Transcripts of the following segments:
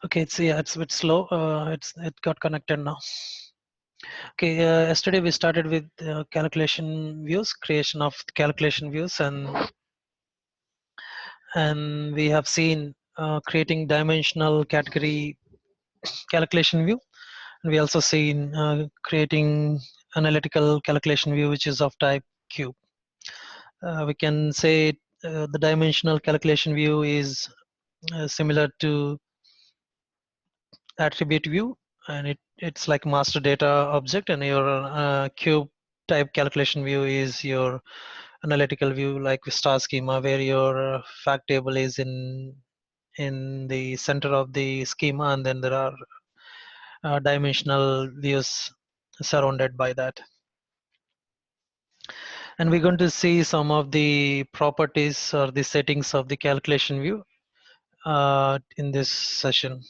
Okay, it's a bit slow. It got connected now. Okay, yesterday we started with calculation views, creation of calculation views, and we have seen creating dimensional category calculation view. And we also seen creating analytical calculation view, which is of type cube. We can say the dimensional calculation view is similar to attribute view, and it's like master data object, and your cube type calculation view is your analytical view, like star schema, where your fact table is in the center of the schema, and then there are dimensional views surrounded by that. And we're going to see some of the properties or the settings of the calculation view in this session.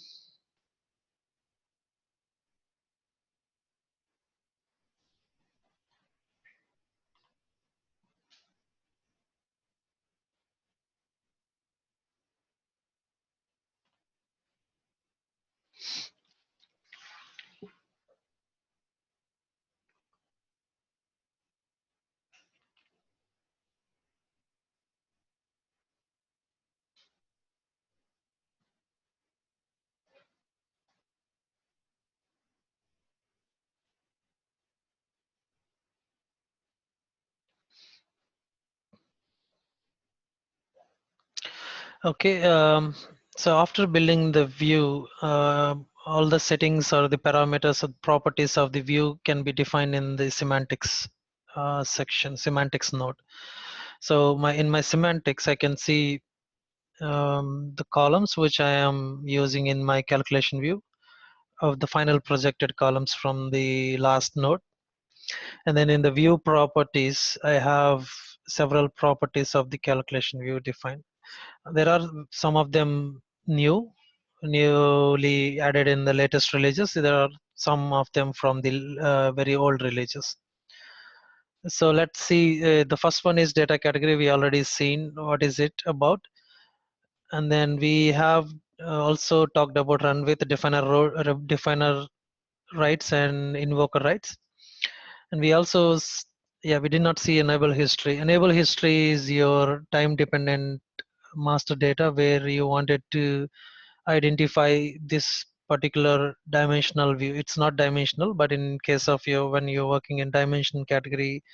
Okay, so after building the view, all the settings or the parameters or properties of the view can be defined in the semantics section, semantics node. So in my semantics, I can see the columns which I am using in my calculation view of the final projected columns from the last node. And then in the view properties, I have several properties of the calculation view defined. There are some of them newly added in the latest releases. There are some of them from the very old releases. So let's see. The first one is data category. We already seen what is it about, and then we have also talked about run with definer rights and invoker rights. And we also yeah, we did not see enable history. Enable history is your time dependent master data where you wanted to identify this particular dimensional view. It's not dimensional, but in case of your when you're working in dimension category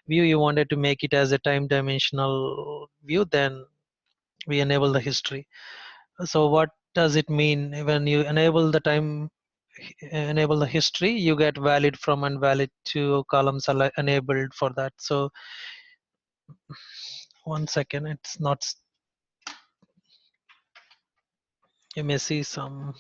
view, you wanted to make it as a time dimensional view, then we enable the history. So what does it mean when you enable the history? You get valid from and valid to columns are enabled for that. So one second, it's not. You may see some.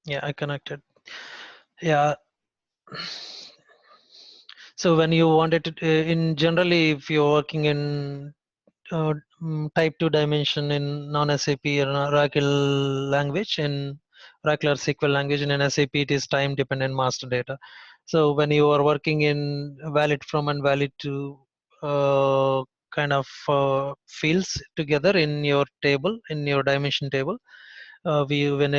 Yeah, I connected. Yeah. So when you wanted to, in generally, if you're working in type 2 dimension in non-SAP or Oracle language, in Oracle or SQL language, and in SAP it is time dependent master data. So when you are working in valid from and valid to kind of fields together in your table, in your dimension table, we when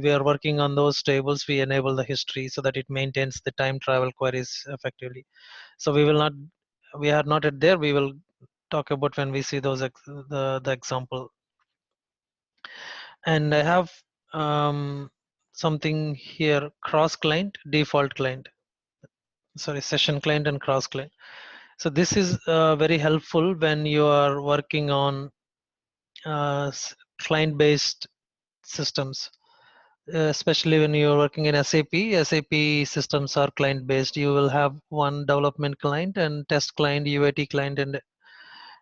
we are working on those tables, we enable the history so that it maintains the time travel queries effectively. So we will not, we are not at there. We will talk about when we see those the example. And I have something here: cross client, default client, sorry, session client and cross client. So this is very helpful when you are working on client based systems, especially when you're working in SAP. SAP systems are client based. You will have one development client and test client, UAT client, and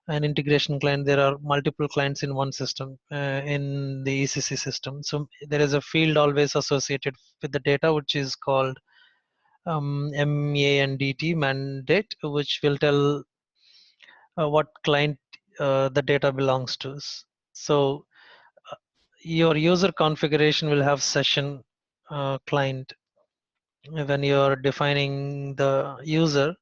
an integration client. There are multiple clients in one system, in the ECC system. So there is a field always associated with the data, which is called MANDT, mandate, which will tell what client the data belongs to. So your user configuration will have session client, when you're defining the user,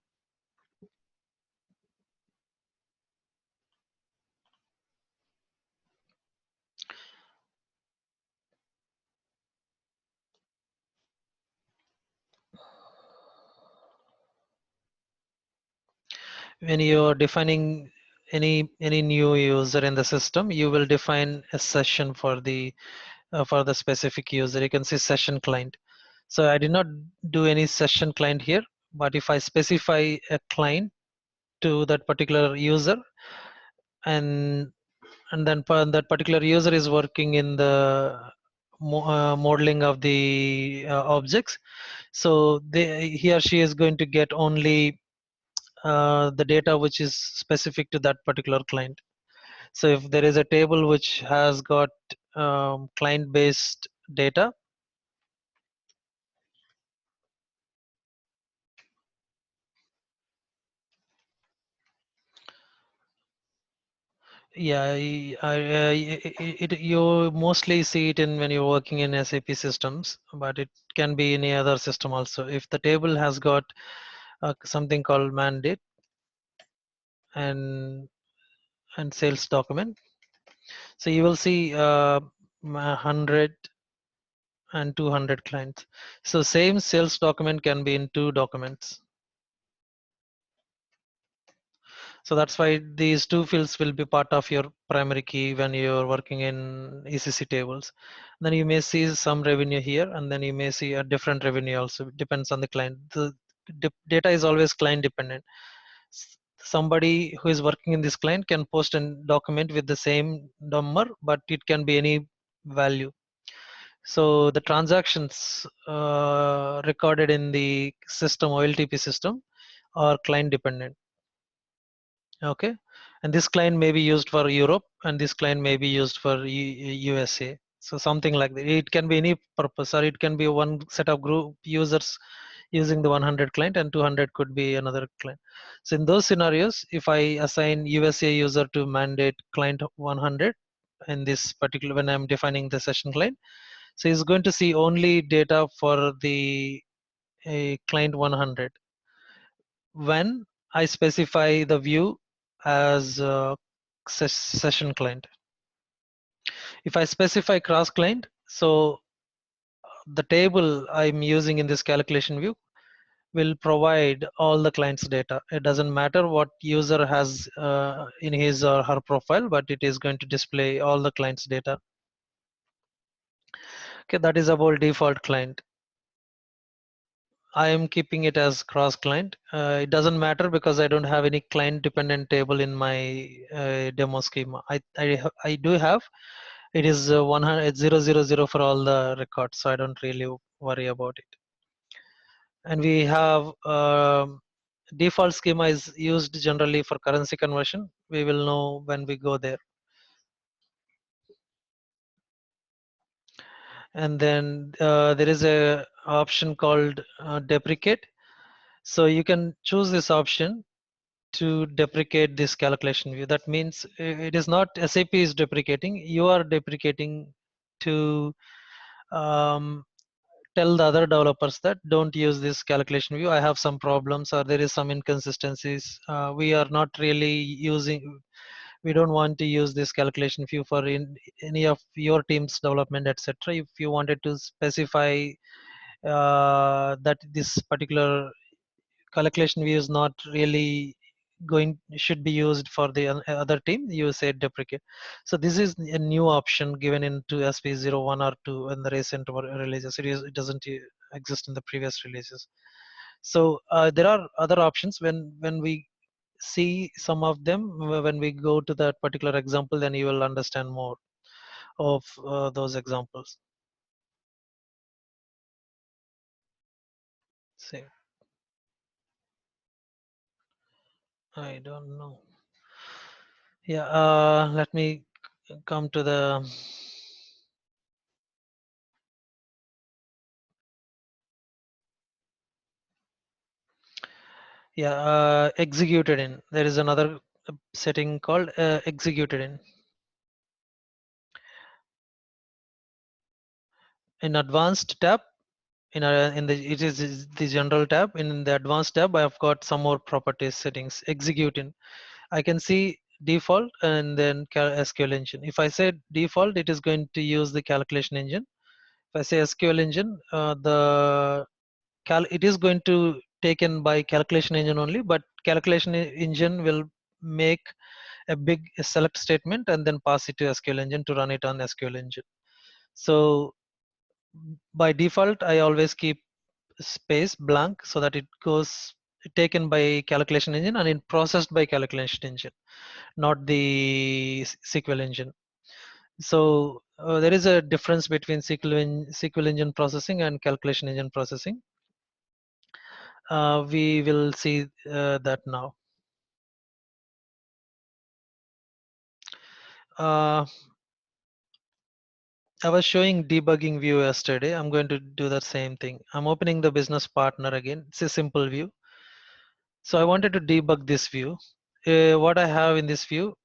when you're defining any new user in the system, you will define a session for the specific user. You can see session client. So I did not do any session client here, but if I specify a client to that particular user, and then that particular user is working in the modeling of the objects, so he or she is going to get only the data which is specific to that particular client. So if there is a table which has got client based data, yeah, you mostly see it in when you're working in SAP systems, but it can be any other system also. If the table has got something called mandate and sales document, so you will see 100 and 200 clients. So same sales document can be in two documents. So that's why these two fields will be part of your primary key when you're working in ECC tables. Then you may see some revenue here, and then you may see a different revenue also. It depends on the client. The data is always client dependent. Somebody who is working in this client can post a document with the same number, but it can be any value. So the transactions recorded in the system, OLTP system, are client dependent. Okay, and this client may be used for Europe, and this client may be used for USA. So something like that. It can be any purpose, or it can be one set of group users using the 100 client, and 200 could be another client. So in those scenarios, if I assign USA user to mandate client 100 in this particular, when I'm defining the session client, so he's going to see only data for the client 100. When I specify the view as session client, if I specify cross client, so the table I'm using in this calculation view will provide all the client's data. It doesn't matter what user has in his or her profile, but it is going to display all the client's data. Okay, that is about default client. I am keeping it as cross client. It doesn't matter because I don't have any client dependent table in my demo schema. I do have. It is 100 000 for all the records, so I don't really worry about it. And we have default schema is used generally for currency conversion. We will know when we go there. And then there is a option called deprecate. So you can choose this option to deprecate this calculation view. That means it is not SAP is deprecating, you are deprecating to um, tell the other developers that don't use this calculation view. I have some problems, or there is some inconsistencies. We are not really using, we don't want to use this calculation view for in any of your team's development, etc. If you wanted to specify that this particular calculation view is not really going should be used for the other team, you say deprecate. So this is a new option given into SP01 or 2 in the recent releases. It doesn't exist in the previous releases. So there are other options. When we see some of them, when we go to that particular example, then you will understand more of those examples. Say, I don't know. Yeah, let me come to the, yeah, executed in. There is another setting called executed in advanced tab. in the it is the general tab. In the advanced tab, I've got some more properties settings. Execute in. I can see default and then SQL engine. If I say default, it is going to use the calculation engine. If I say SQL engine, it is going to taken by calculation engine only, but calculation engine will make a big select statement and then pass it to SQL engine to run it on SQL engine. So by default, I always keep space blank so that it goes taken by calculation engine and it processed by calculation engine, not the SQL engine. So there is a difference between SQL engine processing and calculation engine processing. We will see that now. Uh, I was showing debugging view yesterday. I'm going to do that same thing. I'm opening the business partner again. It's a simple view. So I wanted to debug this view. What I have in this view,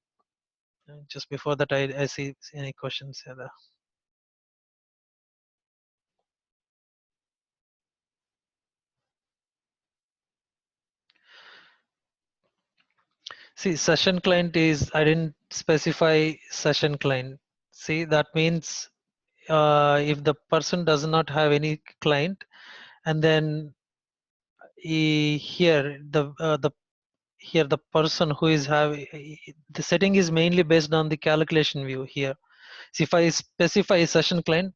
just before that, I see any questions here. See, session client is, I didn't specify session client. See, that means if the person does not have any client, and then here the person who is having the setting is mainly based on the calculation view here. So if I specify a session client,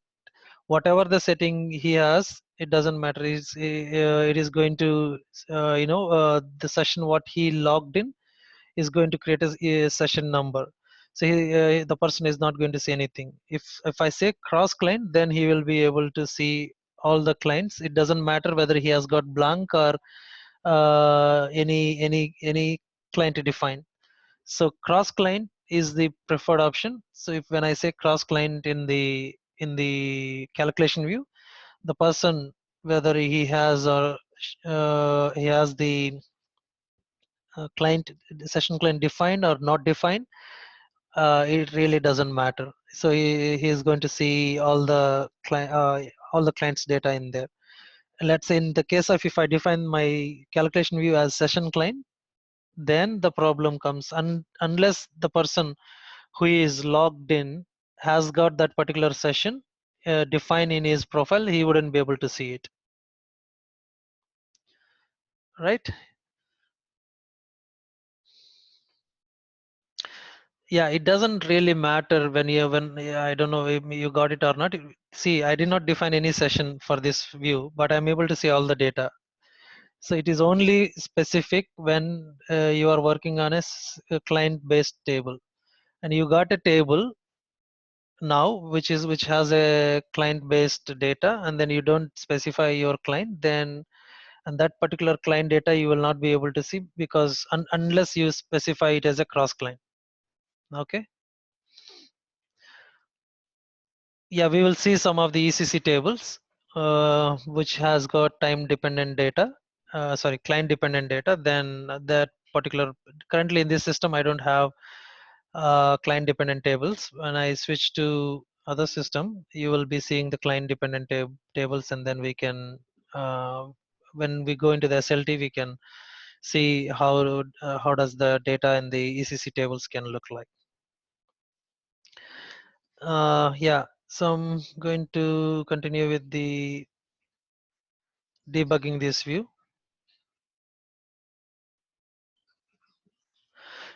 whatever the setting he has, it doesn't matter. It is going to the session what he logged in is going to create a session number. So the person is not going to see anything. If I say cross client, then he will be able to see all the clients. It doesn't matter whether he has got blank or any client to define. So cross client is the preferred option. So if when I say cross client in the calculation view, the person whether he has or he has the client session client defined or not defined, it really doesn't matter. So he is going to see all the clients data in there. Let's say in the case of if I define my calculation view as session client, then the problem comes unless the person who is logged in has got that particular session defined in his profile, he wouldn't be able to see it, right? Yeah, it doesn't really matter when I don't know if you got it or not. See, I did not define any session for this view, but I'm able to see all the data. So it is only specific when you are working on a client based table and you got a table now which has a client based data, and then you don't specify your client, then and that particular client data you will not be able to see because unless you specify it as a cross client. Okay. Yeah, we will see some of the ECC tables which has got time dependent data, sorry, client dependent data. Then that particular, currently in this system I don't have client dependent tables. When I switch to other system, you will be seeing the client dependent tables, and then we can when we go into the SLT, we can see how does the data in the ECC tables can look like. Yeah, so I'm going to continue with the debugging this view.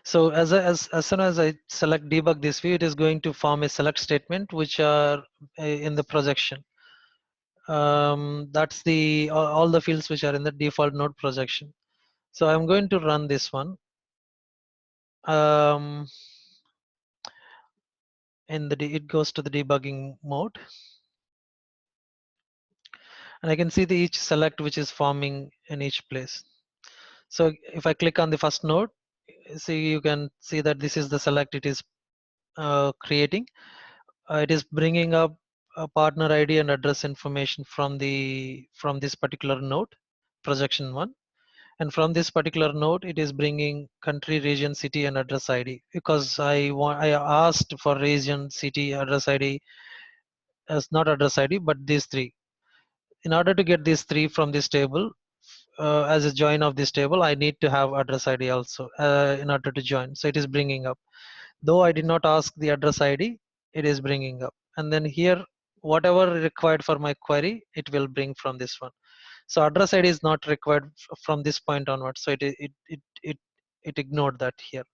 So as soon as I select debug this view, it is going to form a select statement which are in the projection. That's the all the fields which are in the default node projection. So I'm going to run this one. Um, it goes to the debugging mode, and I can see the each select which is forming in each place. So if I click on the first node, see you can see that this is the select it is creating. It is bringing up a partner ID and address information from this particular node, projection one. And from this particular node, it is bringing country, region, city, and address ID because I asked for region, city, address ID as not address ID, but these three. in order to get these three from this table, as a join of this table, I need to have address ID also in order to join. So it is bringing up. Though I did not ask the address ID, it is bringing up. And then here, whatever required for my query, it will bring from this one. So address ID is not required from this point onwards. So it ignored that here.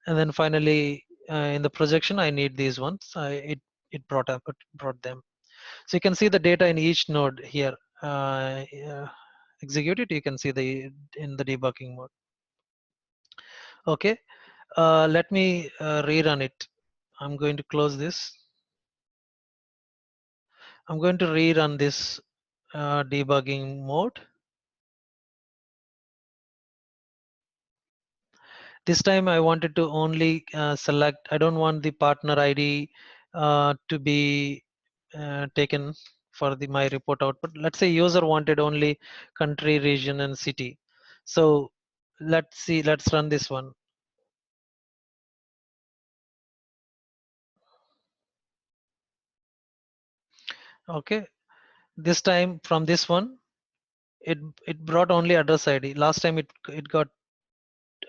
And then finally, in the projection, I need these ones. It brought them. So you can see the data in each node here. Yeah, execute it. You can see the in the debugging mode. Okay. Let me rerun it. I'm going to close this. I'm going to rerun this debugging mode. This time I wanted to only select, I don't want the partner ID to be taken for my report output. Let's say user wanted only country, region, and city. So let's see, let's run this one. Okay, this time from this one, it brought only address ID. Last time it got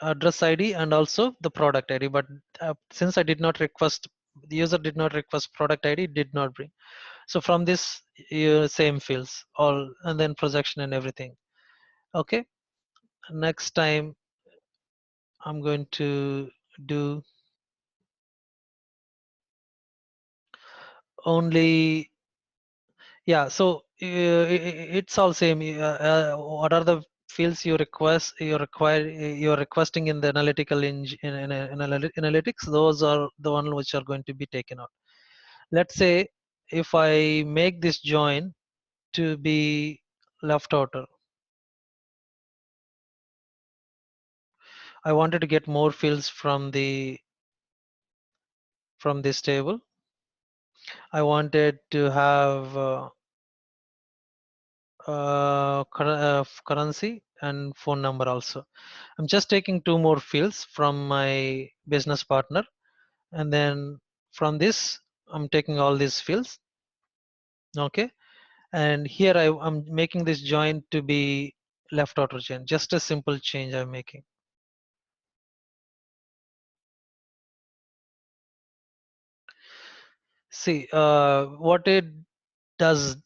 address ID and also the product ID, but since I did not request, the user did not request product ID, it did not bring. So from this same fields all, and then projection and everything. Okay, next time I'm going to do only, yeah, so it's all same. What are the fields you you're requesting in the analytical analytics? Those are the one which are going to be taken out. Let's say if I make this join to be left outer, I wanted to get more fields from this table. I wanted to have currency and phone number also. I'm just taking two more fields from my business partner, and then from this I'm taking all these fields. Okay, and here I'm making this join to be left outer chain. Just a simple change I'm making. See, what it does,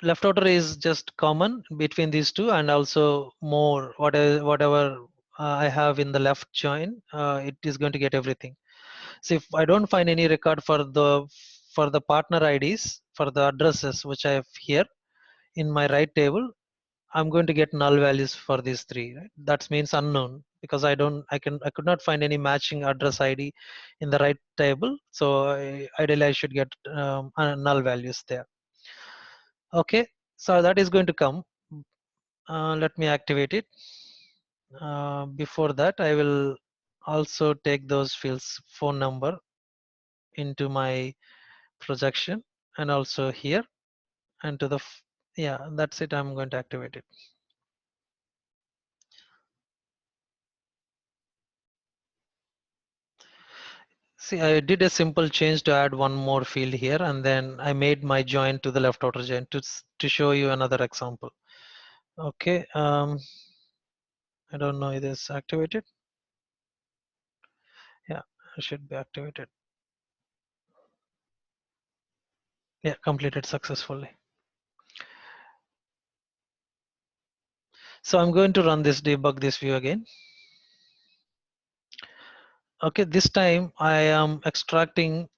left outer is just common between these two, and also more whatever I have in the left join, it is going to get everything. So if I don't find any record for the partner IDs for the addresses which I have here in my right table, I'm going to get null values for these three. Right? That means unknown because I could not find any matching address ID in the right table. So ideally I should get null values there. Okay, so that is going to come. Let me activate it. Before that, I will also take those fields phone number into my projection and also here and to the yeah, that's it. I'm going to activate it. See, I did a simple change to add one more field here, and then I made my join to the left outer join to show you another example. Okay, I don't know if it's activated. Yeah, it should be activated. Yeah, completed successfully. So I'm going to run this debug this view again. Okay, this time I am extracting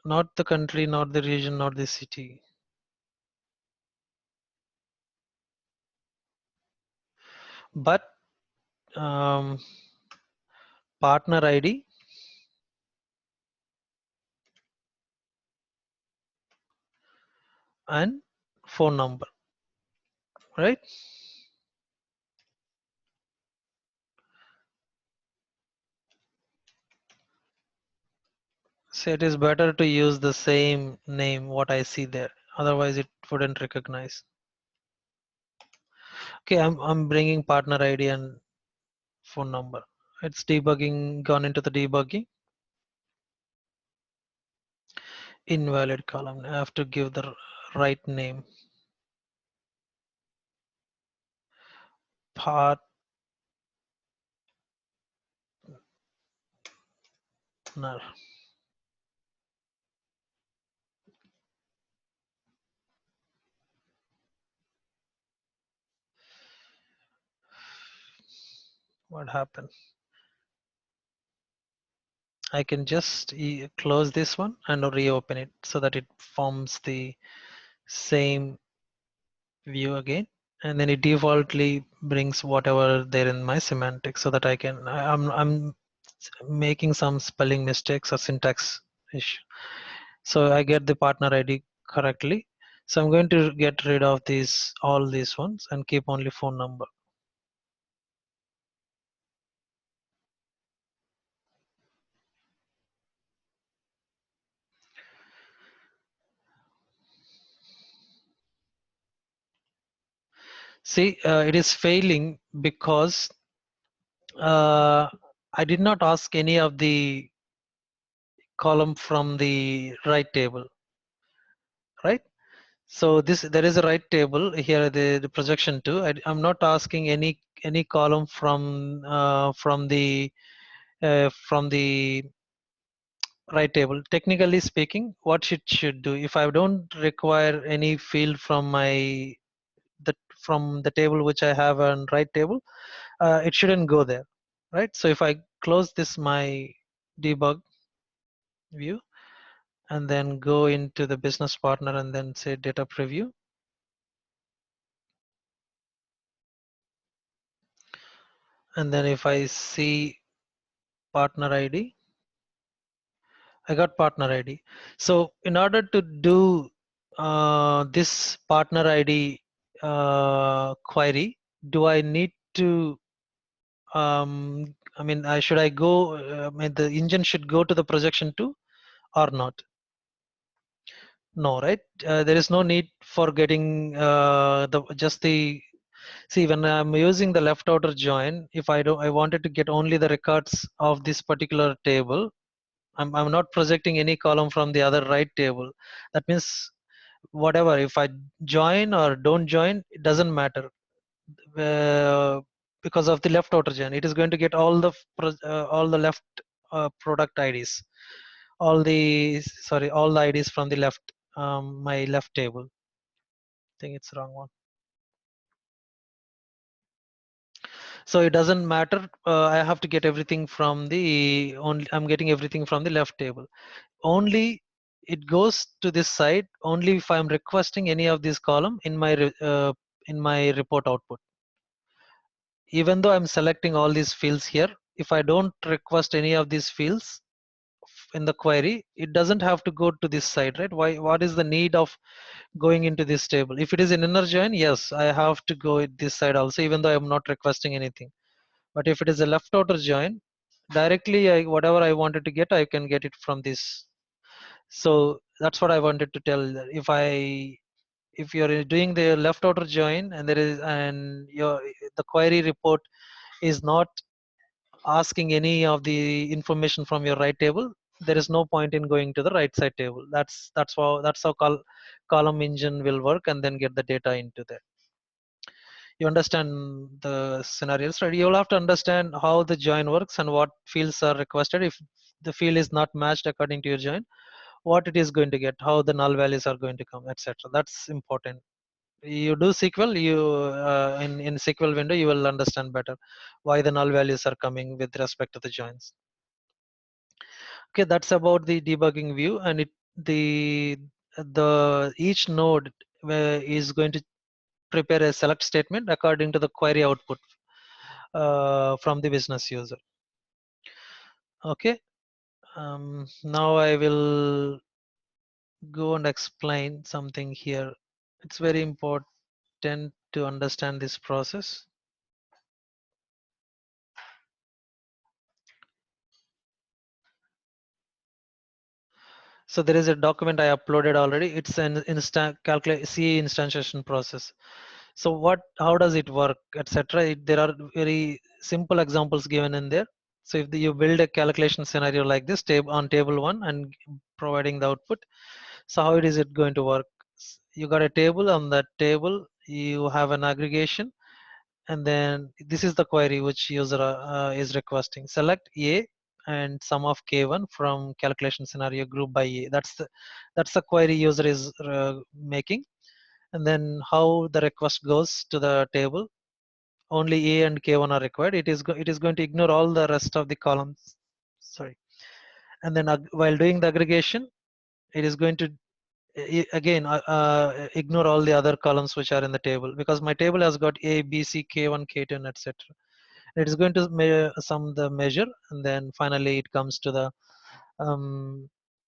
not the country, not the region, not the city, but um, partner ID and phone number, right? So it is better to use the same name what I see there. Otherwise, it wouldn't recognize. Okay, I'm bringing partner ID and phone number. It's debugging, gone into the debugging. Invalid column. I have to give the right name. partner. What happened? I can just close this one and reopen it so that it forms the same view again, and then it defaultly brings whatever there in my semantics so that I'm making some spelling mistakes or syntax issue. So I get the partner ID correctly. So I'm going to get rid of all these ones and keep only phone number. See, it is failing because I did not ask any of the column from the right table, right? So there is a right table here, the projection 2. I'm not asking any column from the right table. Technically speaking, what it should do, if I don't require any field from the table which I have on right table, it shouldn't go there, right? So if I close this my debug view and then go into the business partner and then say data preview, and then if I see partner ID, I got partner ID. So in order to do this partner ID query, do I need to? Should I go? The engine should go to the projection 2 or not? No, right? There is no need for getting the just the. See, when I'm using the left outer join, if I wanted to get only the records of this particular table, I'm not projecting any column from the other right table. That means whatever, if I join or don't join, it doesn't matter, because of the left outer join. It is going to get all the left product IDs, all the IDs from the left, my left table. I think it's wrong one. So it doesn't matter. I have to get everything from the only. I'm getting everything from the left table. Only it goes to this side only if I'm requesting any of this column in my report output. Even though I'm selecting all these fields here, if I don't request any of these fields in the query, it doesn't have to go to this side, right? What is the need of going into this table? If it is an inner join, yes, I have to go this side also, even though I'm not requesting anything. But if it is a left outer join, directly whatever I wanted to get, I can get it from this. So that's what I wanted to tell. If you're doing the left outer join and the query report is not asking any of the information from your right table, there is no point in going to the right side table. That's how column engine will work and then get the data into there. You understand the scenarios, right? You'll have to understand how the join works and what fields are requested. If the field is not matched according to your join, what it is going to get, how the null values are going to come, etc. That's important. You do SQL, in SQL window, you will understand better why the null values are coming with respect to the joins. Okay, that's about the debugging view, and the each node is going to prepare a select statement according to the query output from the business user. Okay, now I will go and explain something here. It's very important to understand this process. So there is a document I uploaded already. It's an calculate C instantiation process. So how does it work, etc. There are very simple examples given in there. So if you build a calculation scenario like this on table 1 and providing the output, so how is it going to work? You got a table. On that table you have an aggregation, and then this is the query which user is requesting. Select A and sum of k1 from calculation scenario group by A. That's the query user is making. And then how the request goes to the table, only A and K1 are required. It is going to ignore all the rest of the columns. Sorry. And then while doing the aggregation, it is going to again ignore all the other columns which are in the table, because my table has got A, B, C, K1, K2, and etc. It is going to sum the measure, and then finally it comes to the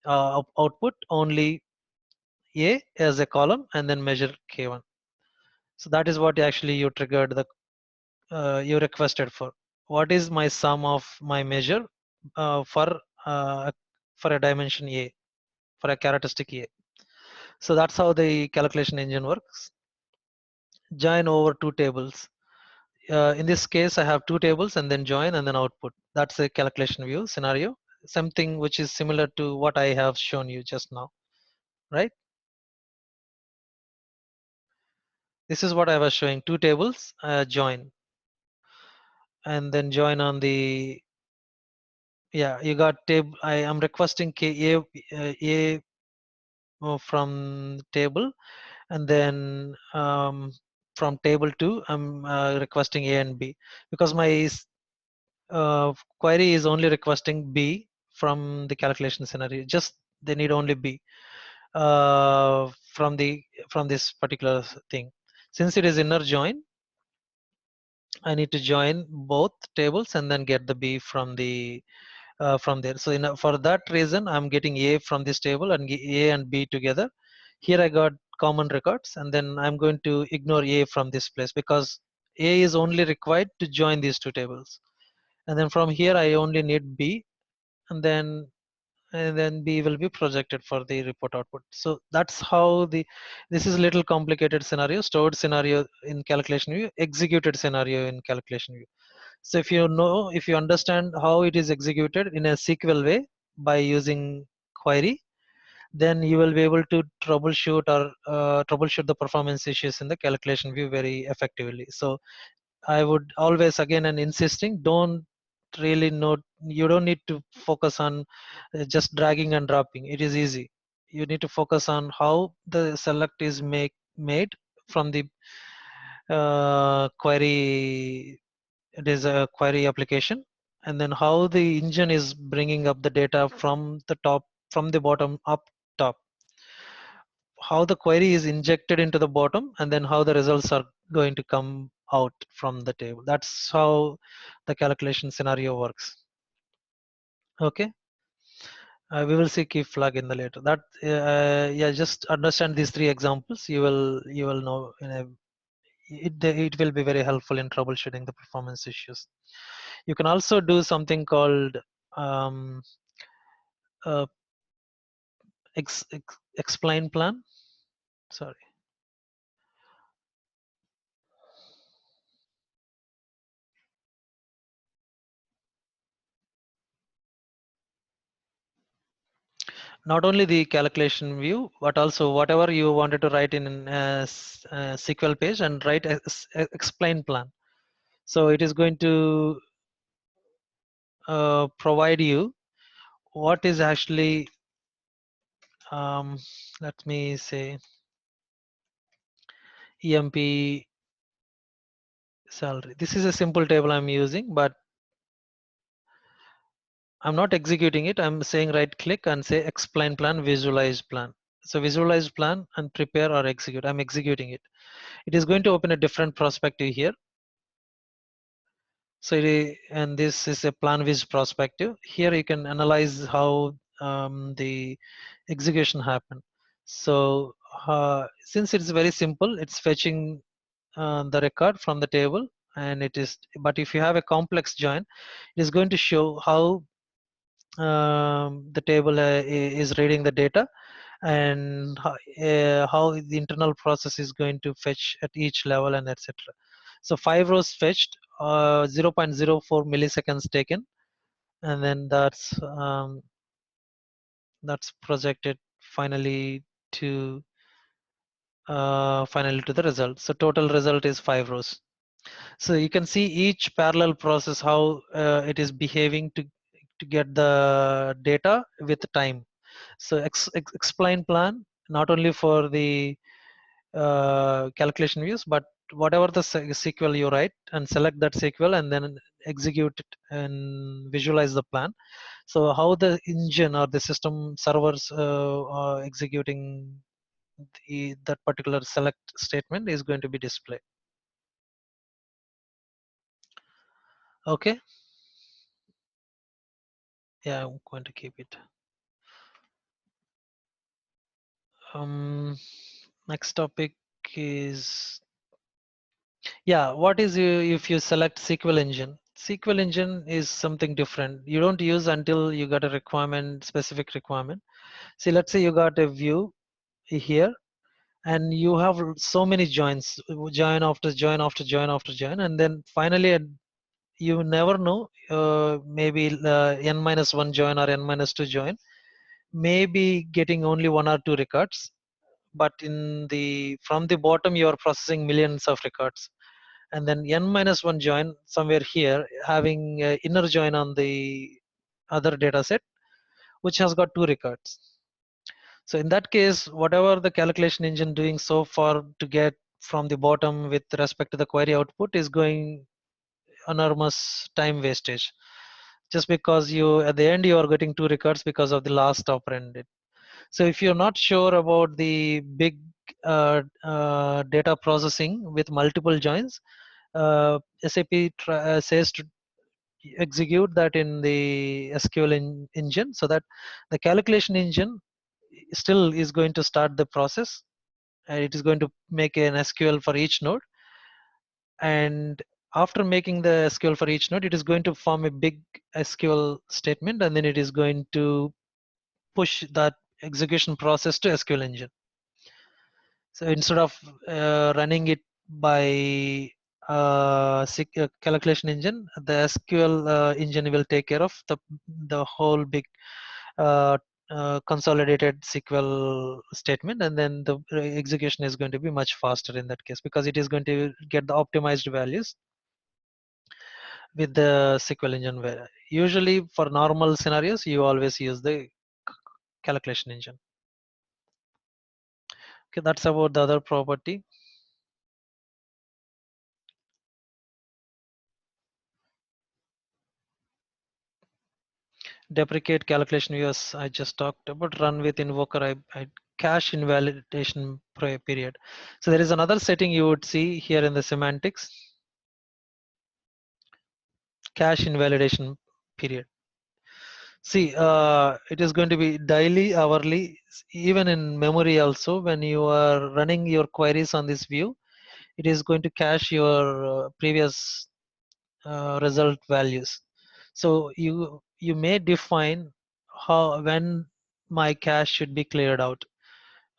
output only A as a column, and then measure K1. So that is what actually you triggered the you requested for. What is my sum of my measure uh, for uh, for a dimension A, for a characteristic A? So that's how the calculation engine works. Join over two tables. In this case, I have two tables and then join and then output. That's a calculation view scenario. Something which is similar to what I have shown you just now, right? This is what I was showing. Two tables, join, and then join on the, yeah, you got table. I am requesting A from table, and then from table 2 I'm requesting A and B, because my query is only requesting B from the calculation scenario. Just they need only B from this particular thing. Since it is inner join, I need to join both tables and then get the B from there. So for that reason, I'm getting A from this table and A and B together. Here I got common records, and then I'm going to ignore A from this place, because A is only required to join these two tables. And then from here I only need B, and then B will be projected for the report output. So that's how this is a little complicated scenario, stored scenario in calculation view, executed scenario in calculation view. So if you understand how it is executed in a SQL way by using query, then you will be able to troubleshoot the performance issues in the calculation view very effectively. So I would always again and insisting, don't really know, you don't need to focus on just dragging and dropping. It is easy. You need to focus on how the select is made from the query. It is a query application, and then how the engine is bringing up the data from the top, from the bottom up top, how the query is injected into the bottom, and then how the results are going to come out from the table. That's how the calculation scenario works. Okay, we will see key flag in the later. That yeah, just understand these three examples. You will know in a, it will be very helpful in troubleshooting the performance issues. You can also do something called um, uh, explain plan. Sorry. Not only the calculation view, but also whatever you wanted to write in a SQL page, and write a explain plan. So it is going to provide you what is actually, um, let me say, EMP salary. This is a simple table I'm using, but I'm not executing it. I'm saying right click and say explain plan, visualize plan. So visualize plan and prepare or execute. I'm executing it. It is going to open a different perspective here. So and this is a plan viz perspective. Here you can analyze how the execution happened. So since it's very simple, it's fetching the record from the table, and it is. But if you have a complex join, it is going to show how the table is reading the data, and how the internal process is going to fetch at each level, and etc. So 5 rows fetched, 0.04 milliseconds taken, and then that's projected finally to finally to the result. So total result is 5 rows. So you can see each parallel process how it is behaving to get the data with time. So explain plan not only for the calculation views, but whatever the SQL you write, and select that SQL and then execute it and visualize the plan. So how the engine or the system servers are executing that particular select statement is going to be displayed. Okay, yeah, I'm going to keep it. um Next topic is, yeah, what is if you select SQL engine? SQL engine is something different. You don't use until you got a requirement, specific requirement. See, let's say you got a view here and you have so many joins, join after join after join after join, and then finally you never know, maybe n minus 1 join or n minus 2 join, maybe getting only one or two records, but in the from the bottom you are processing millions of records, and then n minus 1 join somewhere here having inner join on the other data set which has got two records. So in that case, whatever the calculation engine doing so far to get from the bottom with respect to the query output is going enormous time wastage, just because you at the end you are getting two records because of the last operand. So if you're not sure about the big data processing with multiple joins, SAP says to execute that in the SQL engine, so that the calculation engine still is going to start the process, and it is going to make an SQL for each node, and after making the SQL for each node, it is going to form a big SQL statement, and then it is going to push that execution process to SQL engine. So instead of running it by calculation engine, the SQL engine will take care of the whole big uh, consolidated SQL statement, and then the execution is going to be much faster in that case, because it is going to get the optimized values with the SQL engine. Where usually for normal scenarios, you always use the calculation engine. Okay, that's about the other property. Deprecate calculation views I just talked about. Run with invoker. I cache invalidation period. So there is another setting you would see here in the semantics. Cache invalidation period. See, it is going to be daily, hourly, even in memory also. When you are running your queries on this view, it is going to cache your previous result values. So you may define how when my cache should be cleared out,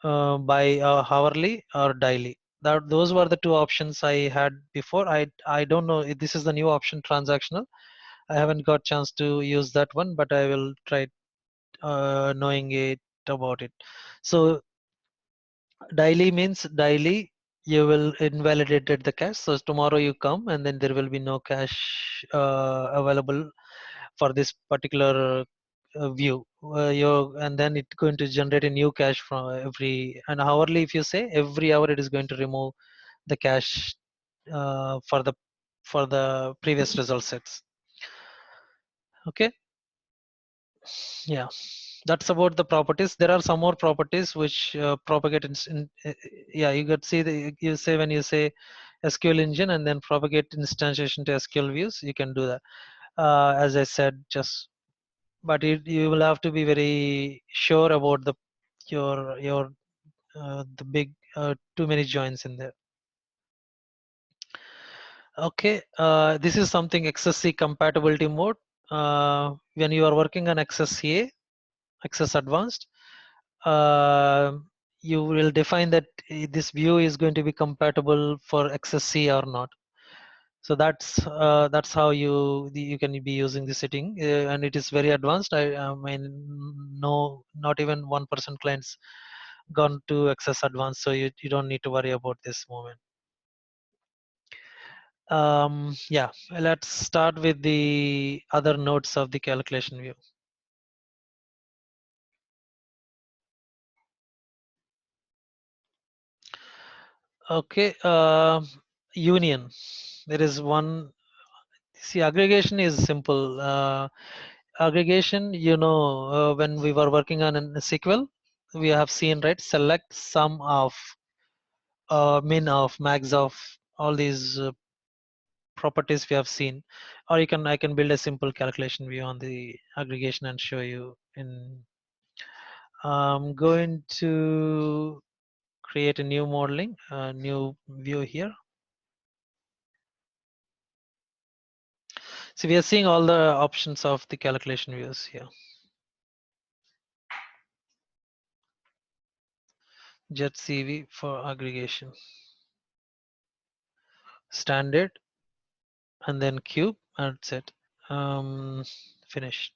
by hourly or daily. That those were the two options I had before. I don't know if this is the new option, transactional. I haven't got chance to use that one, but I will try knowing it about it. So daily means daily you will invalidate the cache. So tomorrow you come and then there will be no cache available for this particular view. And then it's going to generate a new cache from every, and hourly if you say every hour it is going to remove the cache for the previous result sets. Okay, yeah, that's about the properties. There are some more properties which propagate yeah, you could see the, you say when you say SQL engine and then propagate instantiation to SQL views, you can do that, as I said just, but you will have to be very sure about the your the big too many joins in there. Okay, this is something XSC compatibility mode. When you are working on XSCA, XS Advanced, uh, you will define that this view is going to be compatible for XSC or not. So that's how you can be using the setting, and it is very advanced. I mean, no, not even 1% clients gone to XS Advanced, so you don't need to worry about this moment. Yeah, let's start with the other nodes of the calculation view. Okay, union. There is one. See, aggregation is simple. Aggregation, when we were working on a SQL, we have seen, right? Select sum of, min of, max of, all these properties we have seen. Or I can build a simple calculation view on the aggregation and show you in. I'm going to create a new modeling, a new view here. So we are seeing all the options of the calculation views here. Jet CV for aggregation. Standard and then cube and that's it. Finish.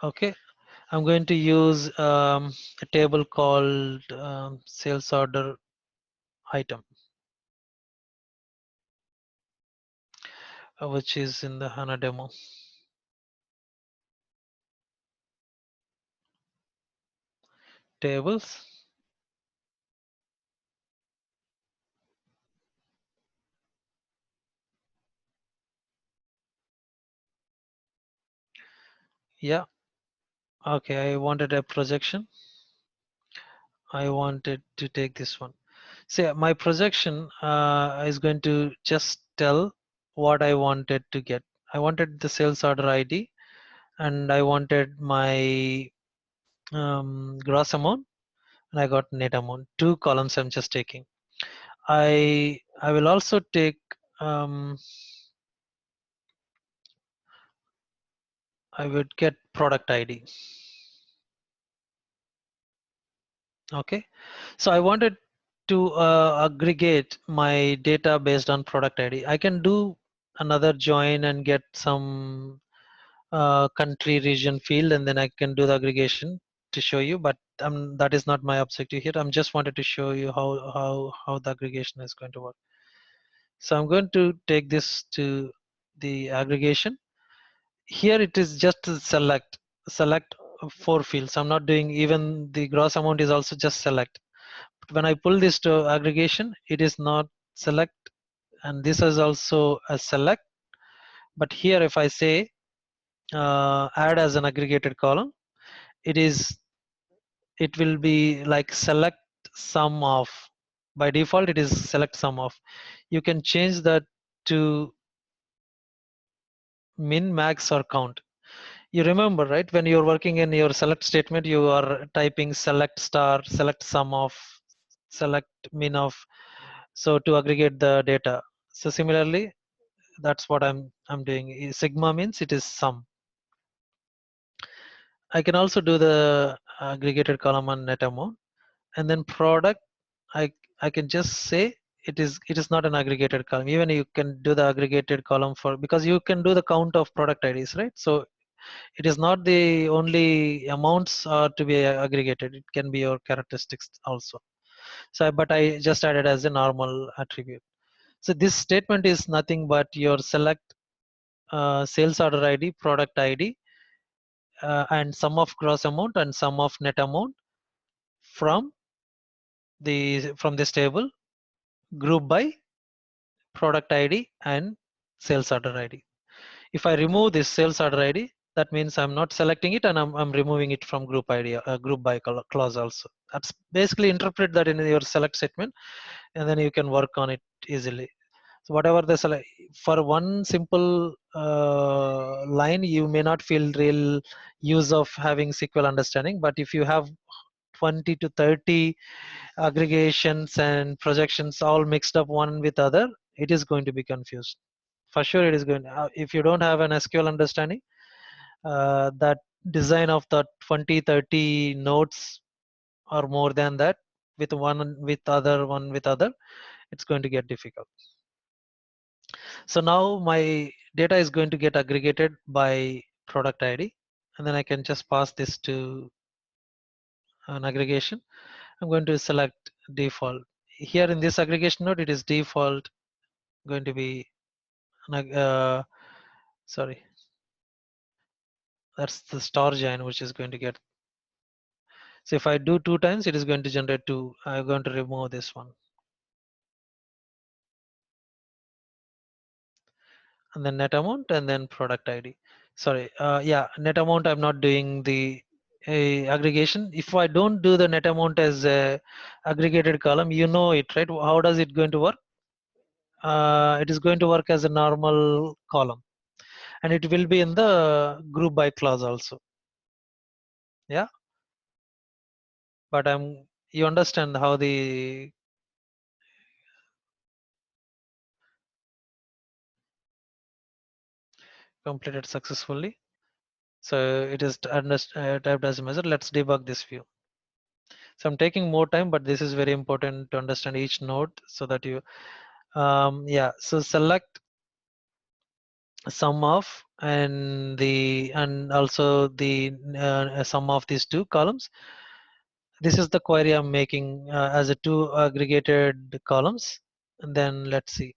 Okay, I'm going to use a table called sales order item, which is in the HANA demo. Tables. Yeah. Okay, I wanted a projection. I wanted to take this one. So my projection is going to just tell what I wanted to get. I wanted the sales order ID and I wanted my gross amount and I got net amount. Two columns I'm just taking. I will also take I would get product ID. Okay, so I wanted to aggregate my data based on product ID. I can do another join and get some country region field and then I can do the aggregation to show you, but that is not my objective here. I'm just wanted to show you how the aggregation is going to work. So I'm going to take this to the aggregation. Here it is just to select four fields. I'm not doing even the gross amount is also just select. But when I pull this to aggregation, it is not select and this is also a select. But here if I say add as an aggregated column, it will be like select sum of. By default it is select sum of. You can change that to min, max or count. You remember, right, when you're working in your select statement you are typing select star, select sum of, select min of, so to aggregate the data. So similarly that's what I'm doing. Sigma means it is sum. I can also do the aggregated column on net amount and then product. I I can just say it is not an aggregated column. Even you can do the aggregated column for because you can do the count of product IDs, right? So it is not the only amounts are to be aggregated. It can be your characteristics also. So but I just added as a normal attribute. So this statement is nothing but your select sales order ID, product ID, and sum of gross amount and sum of net amount from from this table, group by product ID and sales order ID. If I remove this sales order ID, that means I'm not selecting it and I'm removing it from group ID, group by clause also. That's basically interpret that in your select statement and then you can work on it easily. So whatever the select, for one simple line, you may not feel real use of having SQL understanding, but if you have 20 to 30 aggregations and projections all mixed up one with other, it is going to be confused. For sure, it is going. If you don't have an SQL understanding, that design of the 20, 30 nodes or more than that with one with other, it's going to get difficult. So now my data is going to get aggregated by product ID, and then I can just pass this to an aggregation. I'm going to select default. here in this aggregation node, it is default going to be sorry, that's the star join which is going to get. So if I do 2 times, it is going to generate 2. I'm going to remove this one. And then net amount and then product ID. Sorry, yeah, net amount I'm not doing the aggregation. If I don't do the net amount as a aggregated column, you know it, right? How does it going to work? It is going to work as a normal column, and it will be in the group by clause also. Yeah, but you understand how the completed successfully. So it is typed as a measure. Let's debug this view. So I'm taking more time, but this is very important to understand each node so that you, yeah. So select sum of and also the sum of these two columns. This is the query I'm making as a two aggregated columns. And then let's see.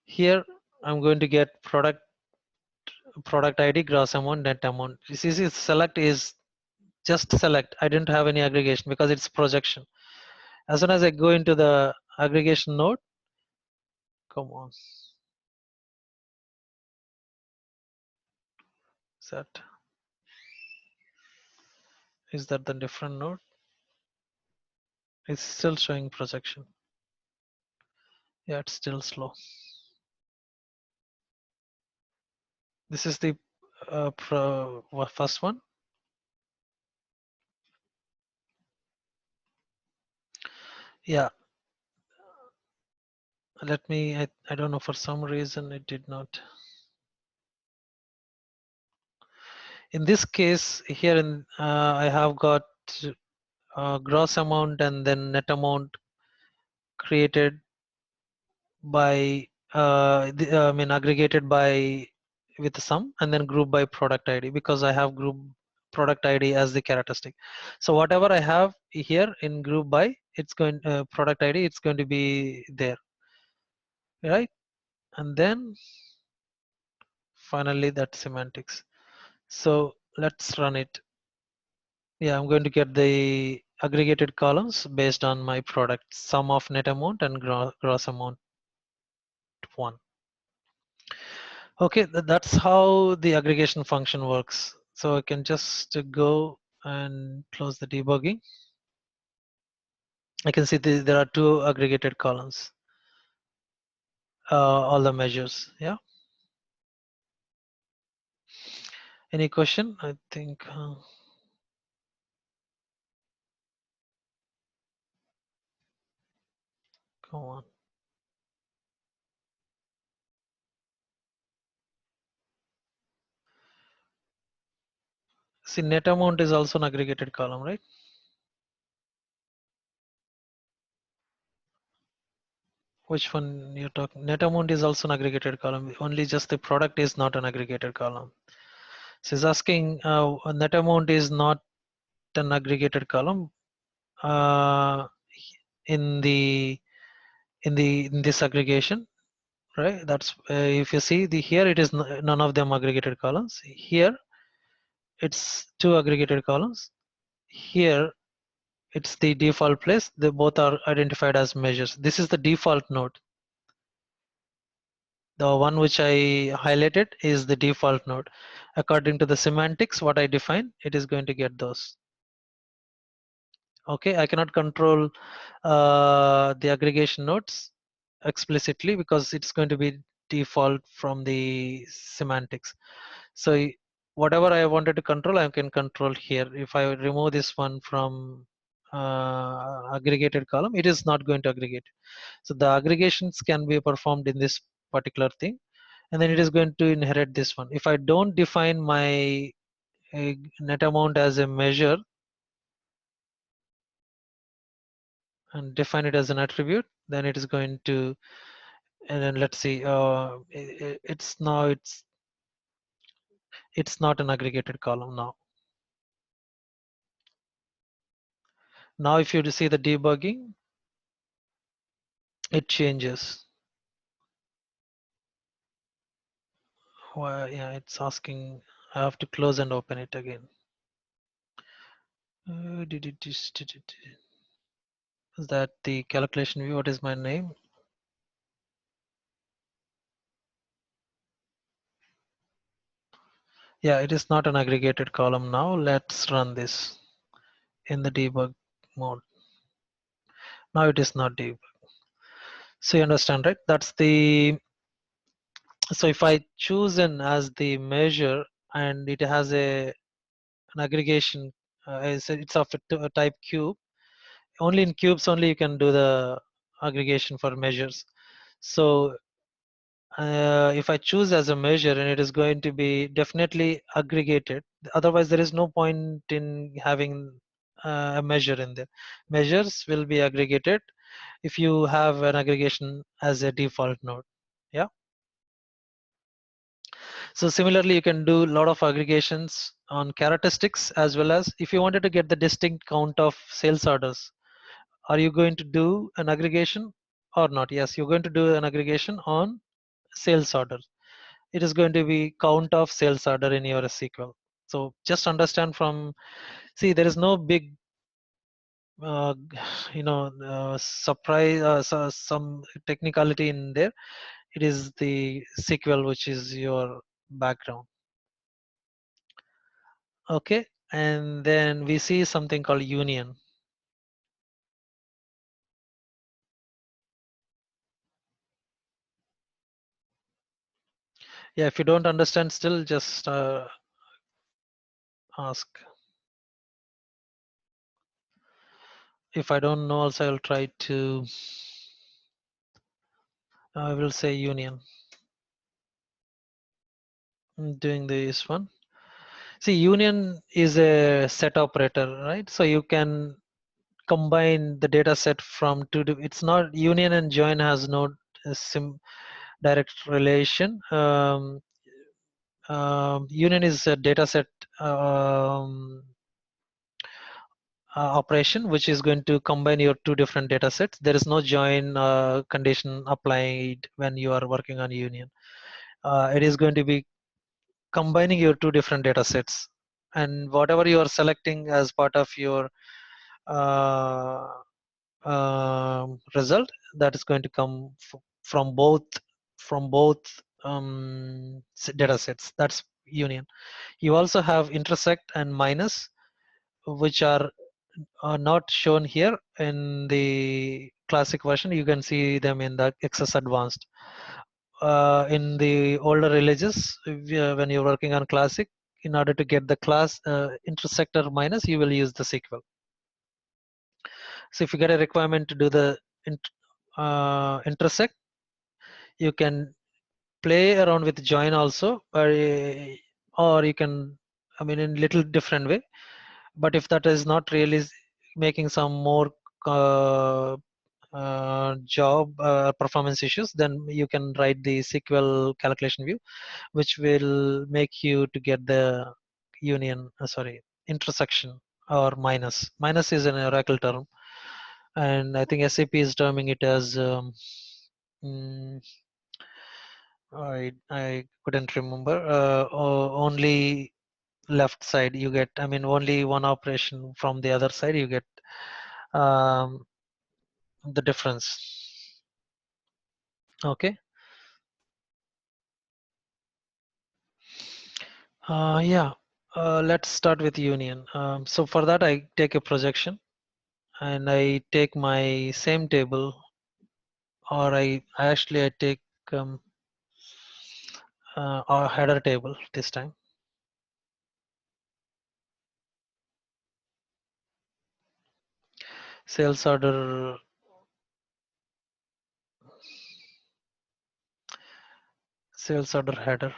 Here I'm going to get product ID, gross amount, net amount. This is select is just select. I didn't have any aggregation because it's projection. As soon as I go into the aggregation node, come on, set. Is that the different node? It's still showing projection. Yeah, it's still slow. This is the first one. Yeah, let me, I don't know, for some reason it did not. In this case here I have got gross amount and then net amount created by I mean aggregated by with the sum and then group by product ID because I have group product ID as the characteristic. So whatever I have here in group by, it's going product ID, it's going to be there, right? And then finally that semantics. So let's run it. Yeah, I'm going to get the aggregated columns based on my product sum of net amount and gross amount 1. Okay, that's how the aggregation function works. So I can just go and close the debugging. I can see there are 2 aggregated columns, all the measures. Yeah. Any question? I think. Come on. See, net amount is also an aggregated column, right? Which one you're talking? Net amount is also an aggregated column. Only just the product is not an aggregated column. So it's asking net amount is not an aggregated column uh, in the in this aggregation, right? That's if you see the here it is none of them aggregated columns. Here it's 2 aggregated columns. Here it's the default place. They both are identified as measures. This is the default node. The one which I highlighted is the default node. According to the semantics, what I define, it is going to get those. Okay, I cannot control the aggregation nodes explicitly because it's going to be default from the semantics. So whatever I wanted to control, I can control here. If I remove this one from aggregated column, it is not going to aggregate. So the aggregations can be performed in this particular thing, and then it is going to inherit this one. If I don't define my net amount as a measure and define it as an attribute, then it is going to And then let's see, it's now it's not an aggregated column now. Now if you see the debugging, it changes. Well, yeah, it's asking, I have to close and open it again. Is that the calculation view? What is my name? Yeah, it is not an aggregated column now. Let's run this in the debug mode. Now it is not debug. So you understand, right? That's the, so if I choose an as the measure and it has an aggregation, it's of a type cube. Only in cubes only you can do the aggregation for measures. So if I choose as a measure, and it is going to be definitely aggregated. Otherwise, there is no point in having a measure in there. Measures will be aggregated if you have an aggregation as a default node. Yeah. So similarly, you can do a lot of aggregations on characteristics, as well as if you wanted to get the distinct count of sales orders. Are you going to do an aggregation or not? Yes, you're going to do an aggregation on sales order. It is going to be count of sales order in your SQL. So just understand from, see, there is no big uh, surprise, some technicality in there. It is the SQL which is your background. Okay, and then we see something called union. Yeah, if you don't understand still, just ask. If I don't know also, I'll try to, I will say union. I'm doing this one. See, union is a set operator, right? So you can combine the data set from two. It's not union and join has no direct relation. Union is a data set um, operation which is going to combine your two different data sets. There is no join condition applied when you are working on union. It is going to be combining your two different data sets, and whatever you are selecting as part of your uh, result, that is going to come from both data sets. That's union. You also have intersect and minus, which are not shown here in the classic version. You can see them in the XS advanced. In the older releases, when you're working on classic, in order to get the class intersect or minus, you will use the SQL. So if you get a requirement to do the intersect, you can play around with join also, or you can, I mean, in little different way. But if that is not really making some more job performance issues, then you can write the SQL calculation view, which will make you to get the union, sorry, intersection or minus. Minus is an Oracle term, and I think SAP is terming it as mm, I couldn't remember. Only left side you get. I mean, only one operation from the other side you get um, the difference. Okay. Yeah. Let's start with union. So for that, I take a projection and I take my same table, or I take um, a header table this time. Sales order, sales order header.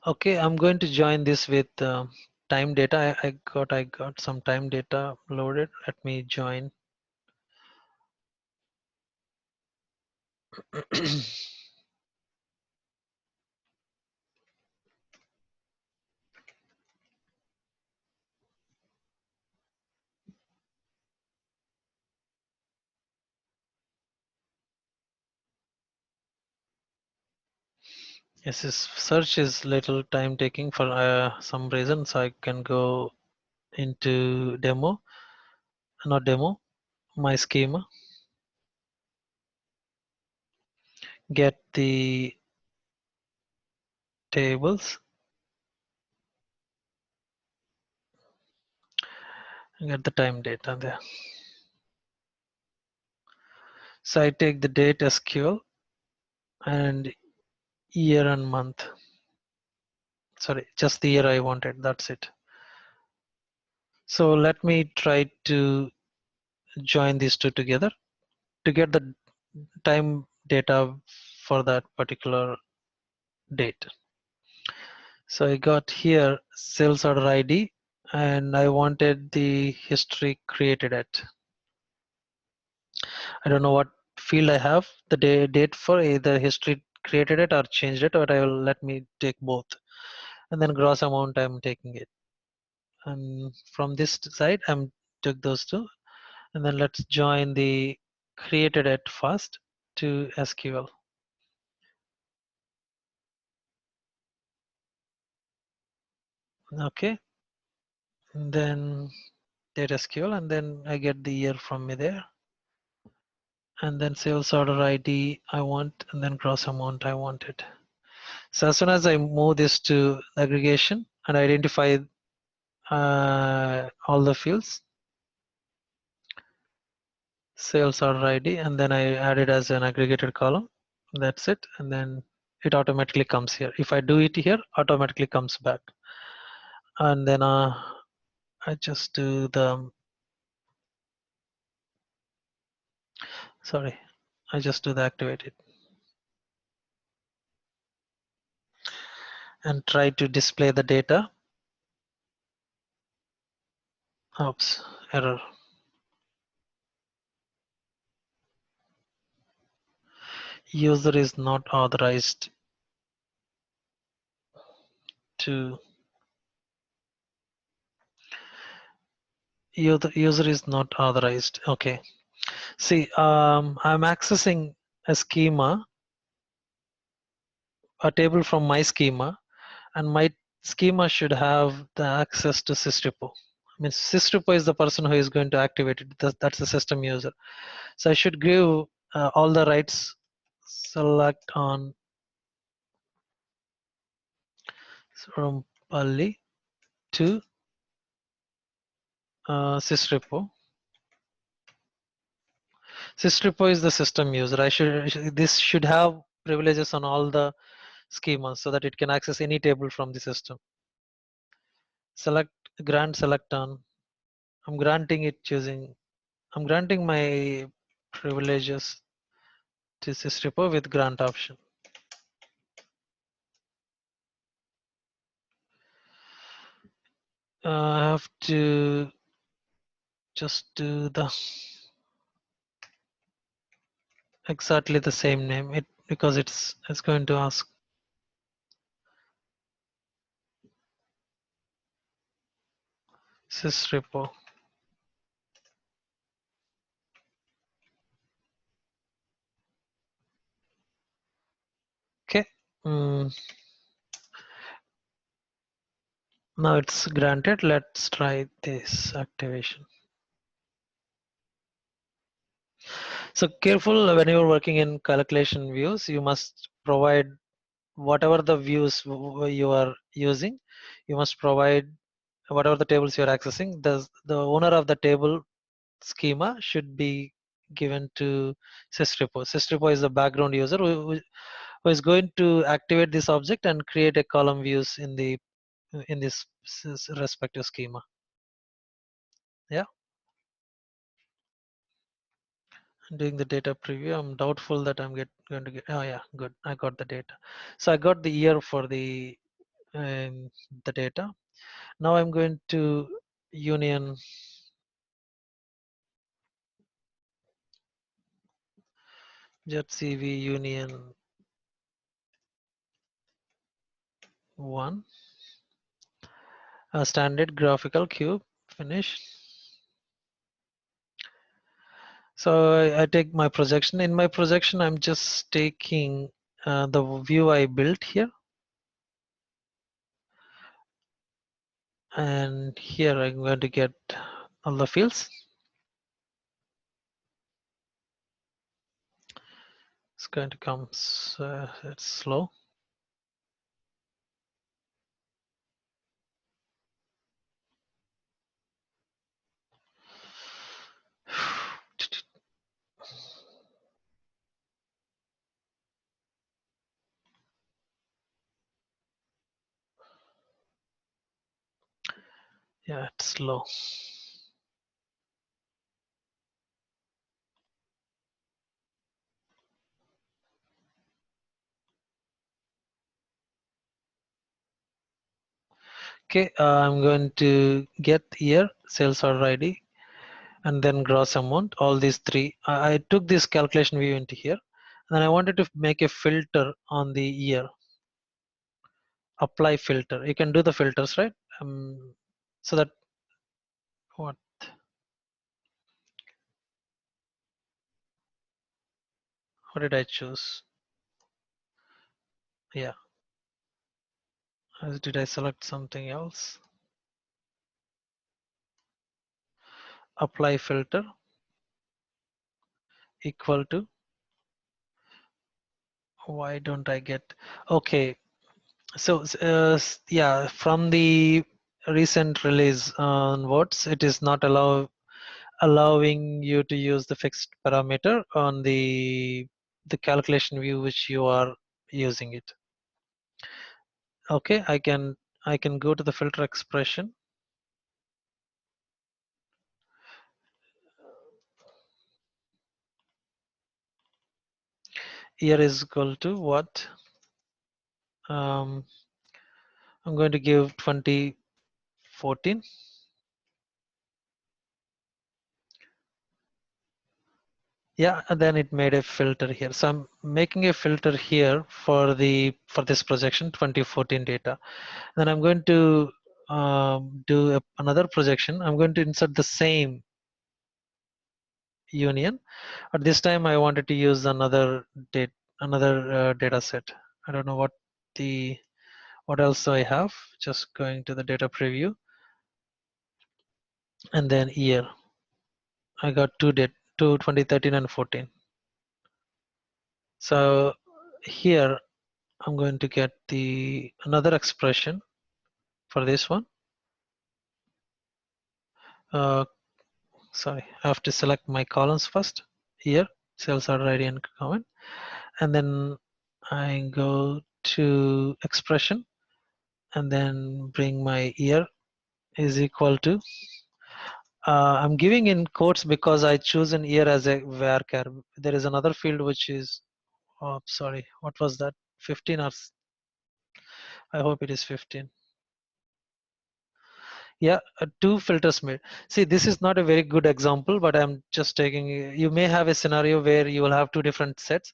Okay, I'm going to join this with time data. I got some time data loaded. Let me join. Yes, this search is little time taking for some reason, so I can go into demo, not demo, my schema, get the tables, get the time data there. So I take the date SQL and year and month. Sorry, just the year I wanted. That's it. So let me try to join these two together to get the time data for that particular date. So I got here sales order ID and I wanted the history created at. I don't know what field I have the date for, either history created it or changed it, but I will let me take both. And then gross amount I'm taking it. And from this side I'm took those two. And then let's join the created at first to SQL. Okay. And then date SQL and then I get the year from me there. And then sales order ID I want, and then gross amount I wanted. So as soon as I move this to aggregation and identify all the fields, sales order ID, and then I add it as an aggregated column. That's it, and then it automatically comes here. If I do it here, automatically comes back. And then I just do the, sorry, I just do the activate it and try to display the data. Oops, error. User is not authorized to, user is not authorized. Okay. See, I'm accessing a schema, a table from my schema, and my schema should have the access to sysrepo. I mean, sysrepo is the person who is going to activate it. That's the system user. So I should give all the rights. Select on from Pali to sysrepo. Sysrepo is the system user. This should have privileges on all the schemas so that it can access any table from the system. Select grant select on. I'm granting it choosing. I'm granting my privileges to sysrepo with grant option. I have to just do the exactly the same name it because it's going to ask. Sysrepo. Okay. Now it's granted. Let's try this activation. So careful when you're working in calculation views, you must provide whatever the views you are using, you must provide whatever the tables you're accessing, the owner of the table schema should be given to sysrepo. Sysrepo is the background user who is going to activate this object and create a column views in this respective schema. Yeah, doing the data preview. I'm doubtful that going to get. Oh yeah, good. I got the data. So I got the year for the data. Now I'm going to union ZCV union 1, a standard graphical cube, finish. So I take my projection. In my projection, I'm just taking the view I built here, and here I'm going to get all the fields. It's going to come, it's slow. Yeah, it's slow. Okay, I'm going to get here sales order ID and then gross amount, all these three. I took this calculation view into here, and then I wanted to make a filter on the year. Apply filter. You can do the filters, right? So that what did I choose? Yeah, did I select something else? Apply filter equal to, why don't I get, okay. So yeah, from the recent release onwards, it is not allowing you to use the fixed parameter on the calculation view which you are using it. Okay, I can go to the filter expression. Here is equal to what? I'm going to give 2014. Yeah, and then it made a filter here. So I'm making a filter here for this projection 2014 data. Then I'm going to do another projection. I'm going to insert the same union. But this time I wanted to use another data set. I don't know what else I have. Just going to the data preview, and then year. I got two 2013 and 14. So here I'm going to get the another expression for this one. Uh, Sorry, I have to select my columns first. Here, sales order ID and comment, and then I go to expression, and then bring my year is equal to. I'm giving in quotes because I choose an year as a varchar. There is another field which is, oh, sorry, what was that? 15 or I hope it is 15. Yeah, two filters made. See, this is not a very good example, but I'm just taking. You may have a scenario where you will have two different sets,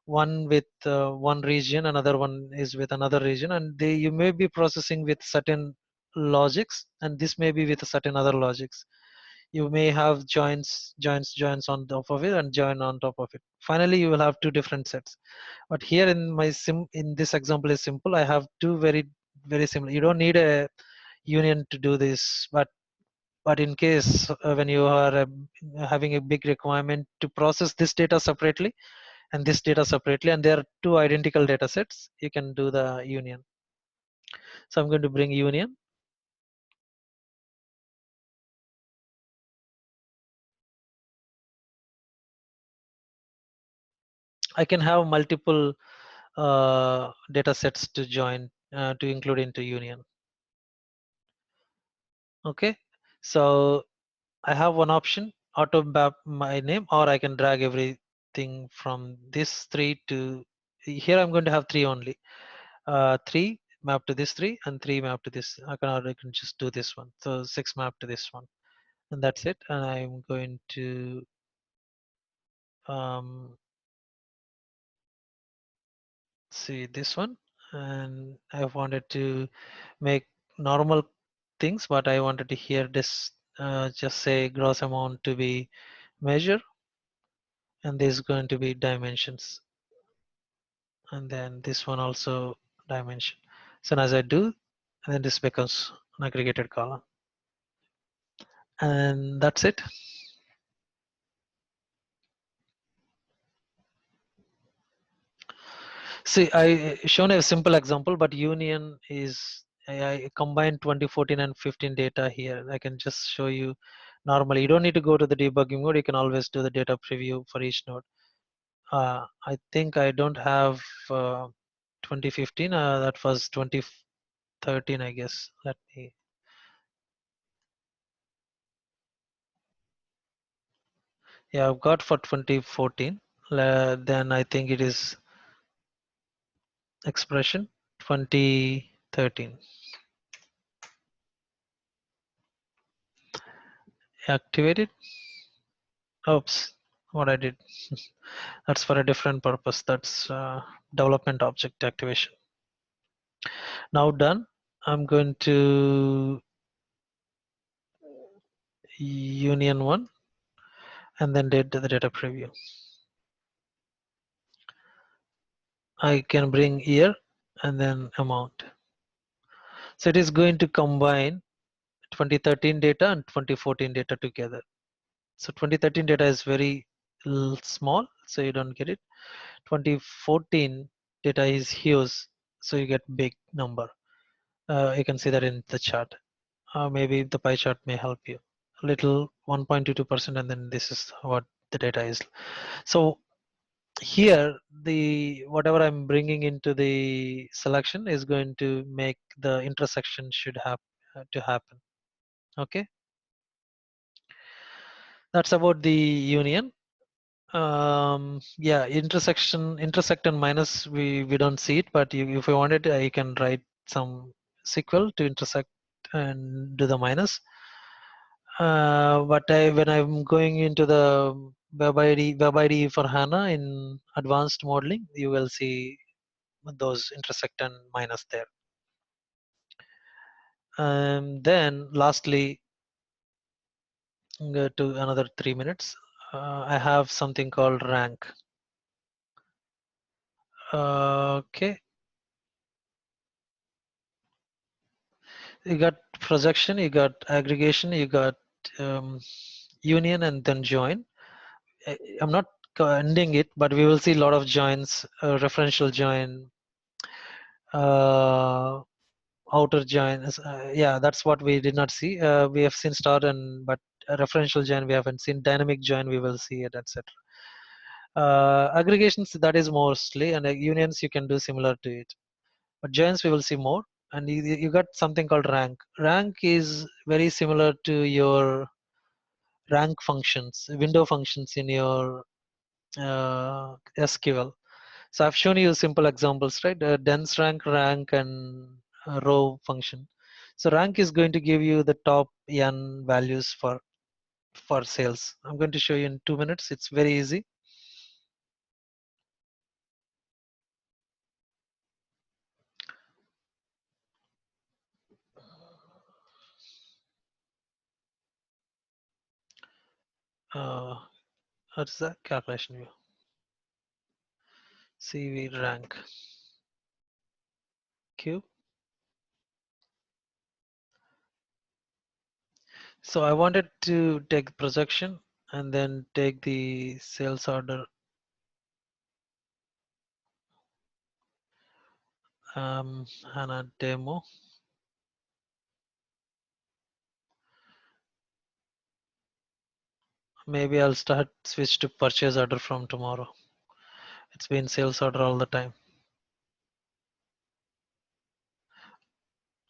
one with one region, another one is with another region, and you may be processing with certain logics, and this may be with certain other logics. You may have joins on top of it, and join on top of it. Finally, you will have two different sets. But here in in this example is simple. I have two very similar. You don't need a union to do this, but in case when you are having a big requirement to process this data separately and this data separately, and there are two identical data sets, you can do the union. So I'm going to bring union. I can have multiple data sets to join to include into union. Okay, so I have one option, auto map my name, or I can drag everything from this three to here. I'm going to have three only. Three map to this three, and three map to this. I can just do this one. So six map to this one, and that's it. And I'm going to see this one, and I wanted to make normal things, but I wanted to hear this just say gross amount to be measure, and this is going to be dimensions, and then this one also dimension. So as I do, and then this becomes an aggregated column, and that's it. See, I shown a simple example, but union is I combined 2014 and 15 data here. I can just show you normally. You don't need to go to the debugging mode. You can always do the data preview for each node. I think I don't have 2015. That was 2013, I guess. Let me. Yeah, I've got for 2014. Then I think it is expression 2013. Activated. Oops, what I did. That's for a different purpose. That's development object activation. Now done. I'm going to union one and then did the data preview. I can bring year and then amount. So it is going to combine 2013 data and 2014 data together. So 2013 data is very small, so you don't get it. 2014 data is huge, so you get big number. You can see that in the chart. Maybe the pie chart may help you. A little 1.22%, and then this is what the data is. So here, the whatever I'm bringing into the selection is going to make the intersection should have to happen. Okay, that's about the union. Yeah, intersect and minus, we don't see it, but if you wanted, you can write some SQL to intersect and do the minus. But when I'm going into the web ID for HANA in advanced modeling, you will see those intersect and minus there. Then lastly, go to another 3 minutes. I have something called rank. Okay, you got projection, you got aggregation, you got um, union, and then join. I'm not ending it, but we will see a lot of joins, referential join, uh, outer join. Yeah, that's what we did not see. We have seen star and but a referential join we haven't seen. Dynamic join we will see it, etc. Aggregations, that is mostly, and unions you can do similar to it. But joins we will see more. And you got something called rank. Rank is very similar to your rank functions, window functions in your SQL. So I've shown you simple examples, right? Dense rank, and row function. So rank is going to give you the top n values for sales. I'm going to show you in 2 minutes. It's very easy. Uh, what's that calculation view? CV rank Q. So I wanted to take projection and then take the sales order. HANA demo. Maybe I'll start switch to purchase order from tomorrow. It's been sales order all the time.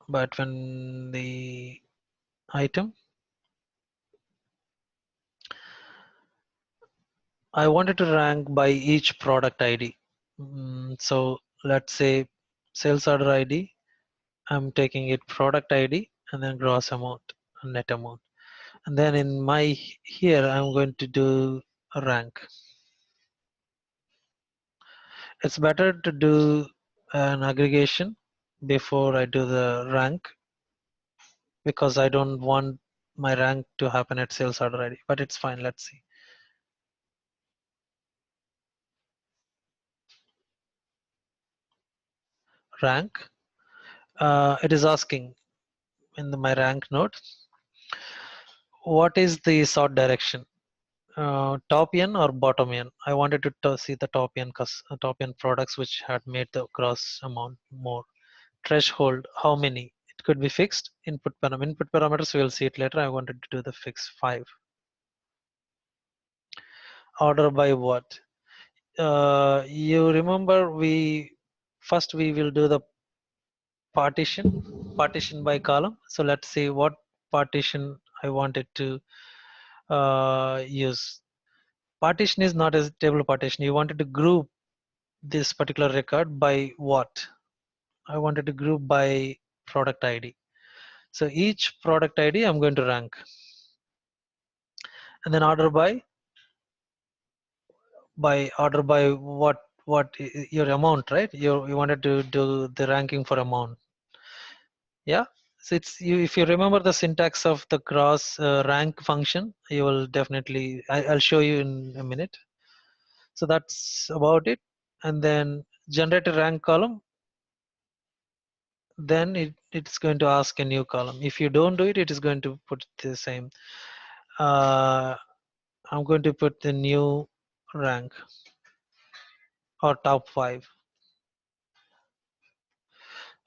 But when the item, I wanted to rank by each product ID. So let's say sales order ID, I'm taking it product ID and then gross amount and net amount. And then in my here, I'm going to do a rank. It's better to do an aggregation before I do the rank, because I don't want my rank to happen at sales order ID, but it's fine. Let's see. Rank. It is asking in my rank node, what is the sort direction? Top n or bottom n? I wanted to see the top n products which had made the gross amount more. Threshold, how many? It could be fixed. Input parameters, we'll see it later. I wanted to do the fix 5. Order by what? You remember we will do the partition by column. So let's see what partition I wanted to use. Partition is not a table partition. You wanted to group this particular record by what? I wanted to group by product ID. So each product ID I'm going to rank, and then order by your amount, right? You wanted to do the ranking for amount. Yeah. So it's you. If you remember the syntax of the cross rank function, you will definitely. I'll show you in a minute. So that's about it. And then generate a rank column. Then it's going to ask a new column. If you don't do it, it is going to put the same. Uh, I'm going to put the new rank or top 5.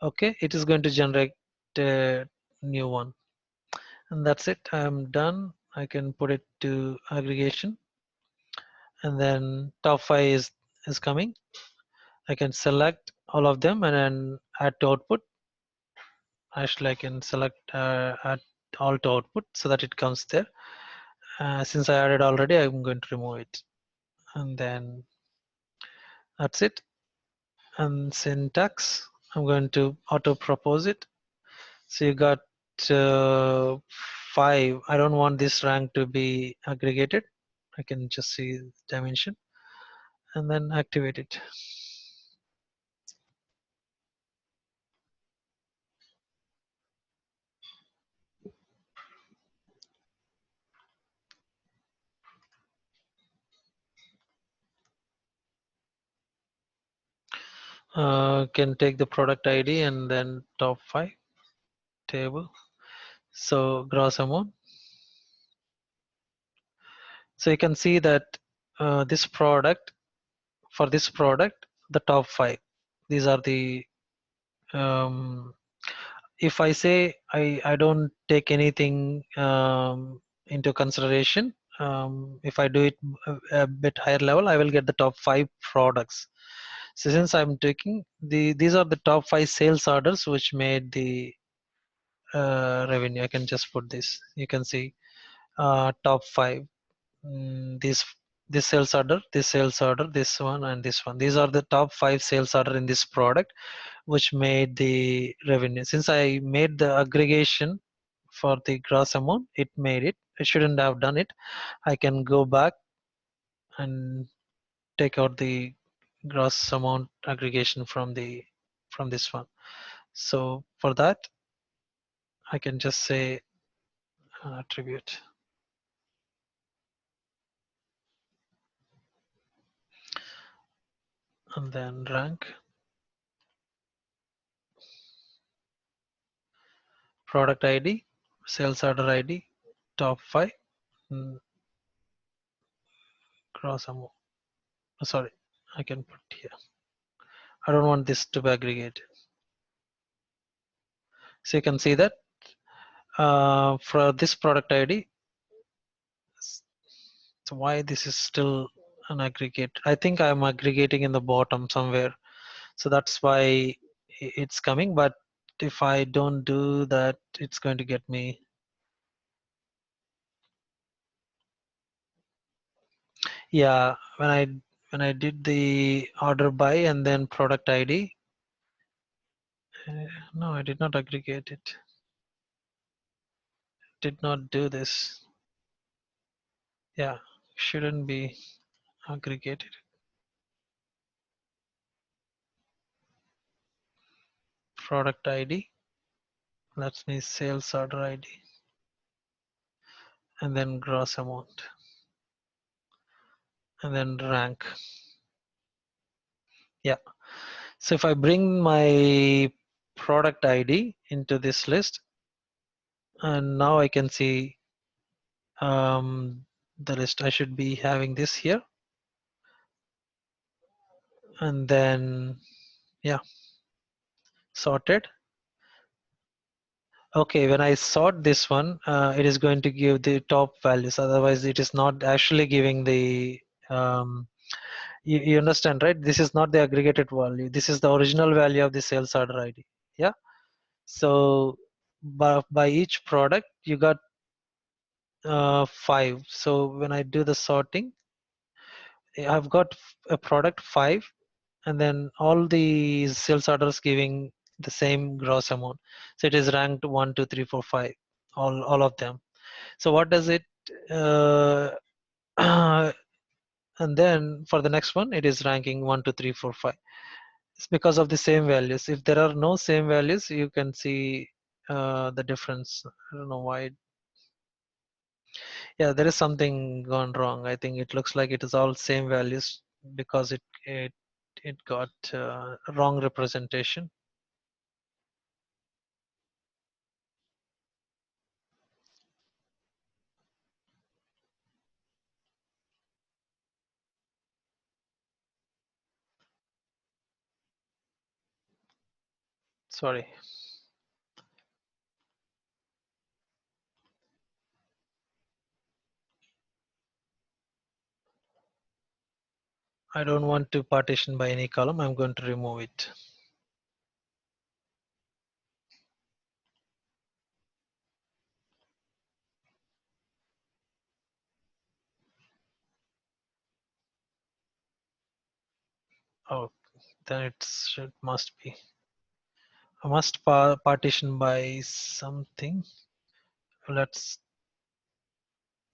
Okay, it is going to generate a new one, and that's it. I'm done. I can put it to aggregation, and then top 5 is coming. I can select all of them and then add to output. Actually, I can select add all to output so that it comes there. Since I added already, I'm going to remove it, and then that's it. And syntax, I'm going to auto propose it. So you got uh, 5. I don't want this rank to be aggregated. I can just see dimension and then activate it. Can take the product ID and then top 5 table. So gross amount. So you can see that this product, for this product, the top 5. These are the if I say I don't take anything into consideration, if I do it a bit higher level, I will get the top 5 products. So since I'm taking these are the top 5 sales orders which made the revenue. I can just put this. You can see top 5. This sales order, this sales order, this one, and this one. These are the top 5 sales order in this product which made the revenue. Since I made the aggregation for the gross amount, it made it. I shouldn't have done it. I can go back and take out the gross amount aggregation from this one. So for that, I can just say attribute and then rank product ID, sales order ID, top 5, gross amount. Sorry, I can put here. I don't want this to be aggregated. So you can see that for this product ID, so why this is still an aggregate? I think I'm aggregating in the bottom somewhere. So that's why it's coming. But if I don't do that, it's going to get me. Yeah, when I did the order by and then product ID, no, I did not aggregate it. Did not do this. Yeah, shouldn't be aggregated. product ID, let me sales order ID, and then gross amount, and then rank. Yeah. So if I bring my product ID into this list, and now I can see the list. I should be having this here, and then yeah, sorted. Okay, when I sort this one, it is going to give the top values. Otherwise, it is not actually giving the. You understand, right? This is not the aggregated value. This is the original value of the sales order ID. Yeah. So by each product, you got 5. So when I do the sorting, I've got a product 5, and then all the sales orders giving the same gross amount. So it is ranked 1, 2, 3, 4, 5, all of them. So what does it? Uh, and then for the next one, it is ranking 1, 2, 3, 4, 5. It's because of the same values. If there are no same values, you can see the difference. I don't know why. Yeah, there is something gone wrong. I think it looks like it is all same values because it got wrong representation. Sorry. I don't want to partition by any column. I'm going to remove it. Oh, then it must be. I must partition by something. Let's.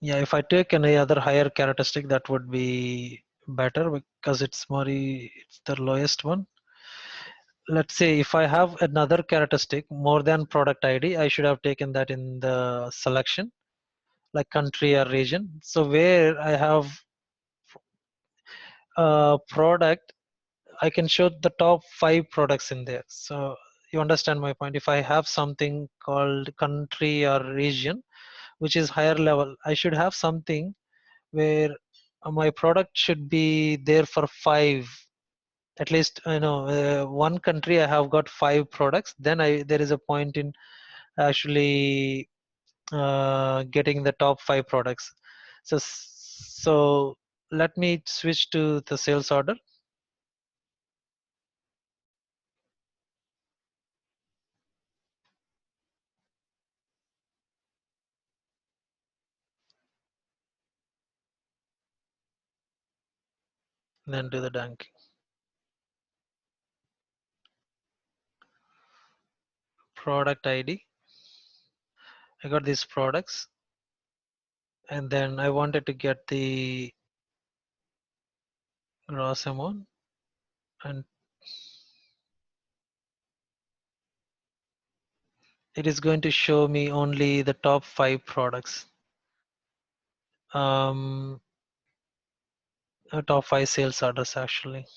Yeah, if I take any other higher characteristic, that would be better because it's the lowest one. Let's say if I have another characteristic more than product ID, I should have taken that in the selection, like country or region. So where I have a product, I can show the top 5 products in there. So you understand my point. If I have something called country or region, which is higher level, I should have something where my product should be there for 5. At least one country I have got 5 products. Then there is a point in actually getting the top 5 products. So let me switch to the sales order. Then do the ranking. Product ID. I got these products, and then I wanted to get the gross amount, and it is going to show me only the top 5 products. Um, Top 5 sales orders actually.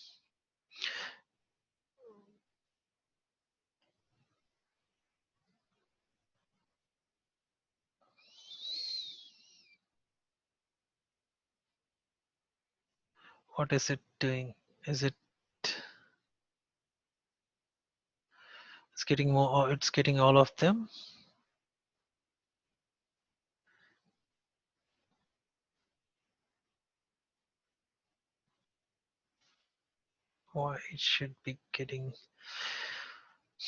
What is it doing? Is it? It's getting more. It's getting all of them. Why it should be getting?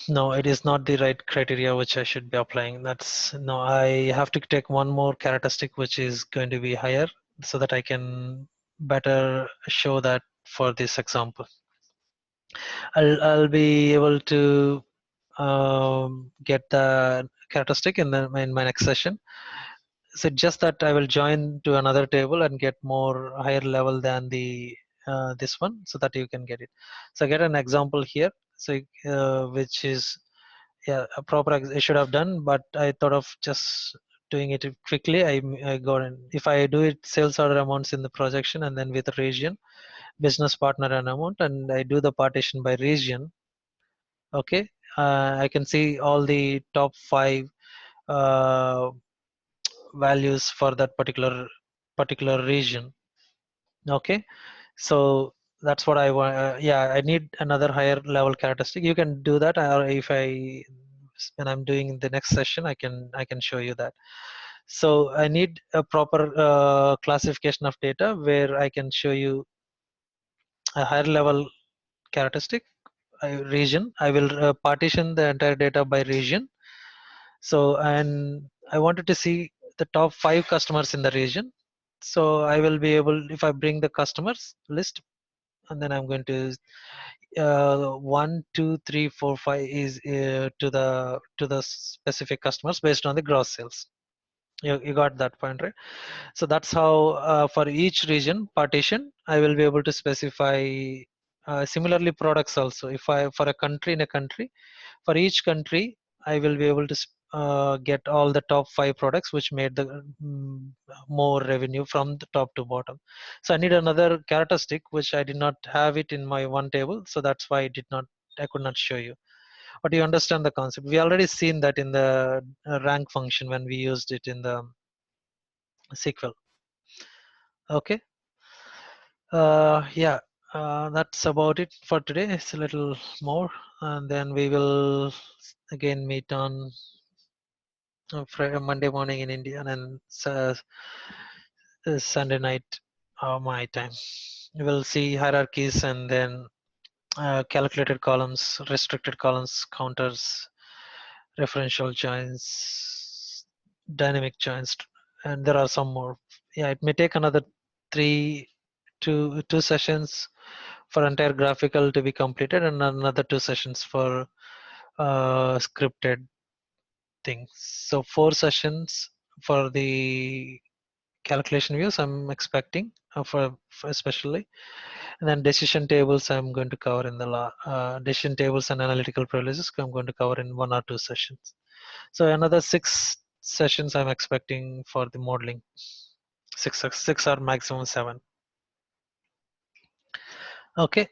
No, it is not the right criteria which I should be applying. That's no. I have to take one more characteristic which is going to be higher so that I can better show that for this example. I'll be able to get the characteristic in my next session. So just that I will join to another table and get more higher level than the this one so that you can get it. So I get an example here. So which is yeah, I should have done, but I thought of just doing it quickly. I got in. If I do it sales order amounts in the projection and then with region, business partner and amount, and I do the partition by region. Okay, I can see all the top 5 uh, values for that particular region. Okay, so that's what I want. Yeah, I need another higher level characteristic. You can do that, or if I when I'm doing the next session, I can show you that. So I need a proper classification of data where I can show you a higher level characteristic region. I will partition the entire data by region. So, and I wanted to see the top 5 customers in the region. So I will be able, if I bring the customers list, and then I'm going to 1, 2, 3, 4, 5 is to the specific customers based on the gross sales. You got that point, right? So that's how for each region partition, I will be able to specify similarly products also. If I for a country in a country, for each country, I will be able to get all the top 5 products which made the more revenue from the top to bottom. So I need another characteristic which I did not have it in my one table, so that's why I could not show you. But you understand the concept. We already seen that in the rank function when we used it in the SQL. Okay. Yeah, that's about it for today. It's a little more, and then we will again meet on Friday, Monday morning in India, and then Sunday night my time. We will see hierarchies and then calculated columns, restricted columns, counters, referential joins, dynamic joins, and there are some more. Yeah, it may take another three, two sessions for entire graphical to be completed, and another 2 sessions for scripted things. So 4 sessions for the calculation views I'm expecting for especially, and then decision tables I'm going to cover in the decision tables and analytical privileges I'm going to cover in 1 or 2 sessions. So another 6 sessions I'm expecting for the modeling. Six or maximum 7. Okay.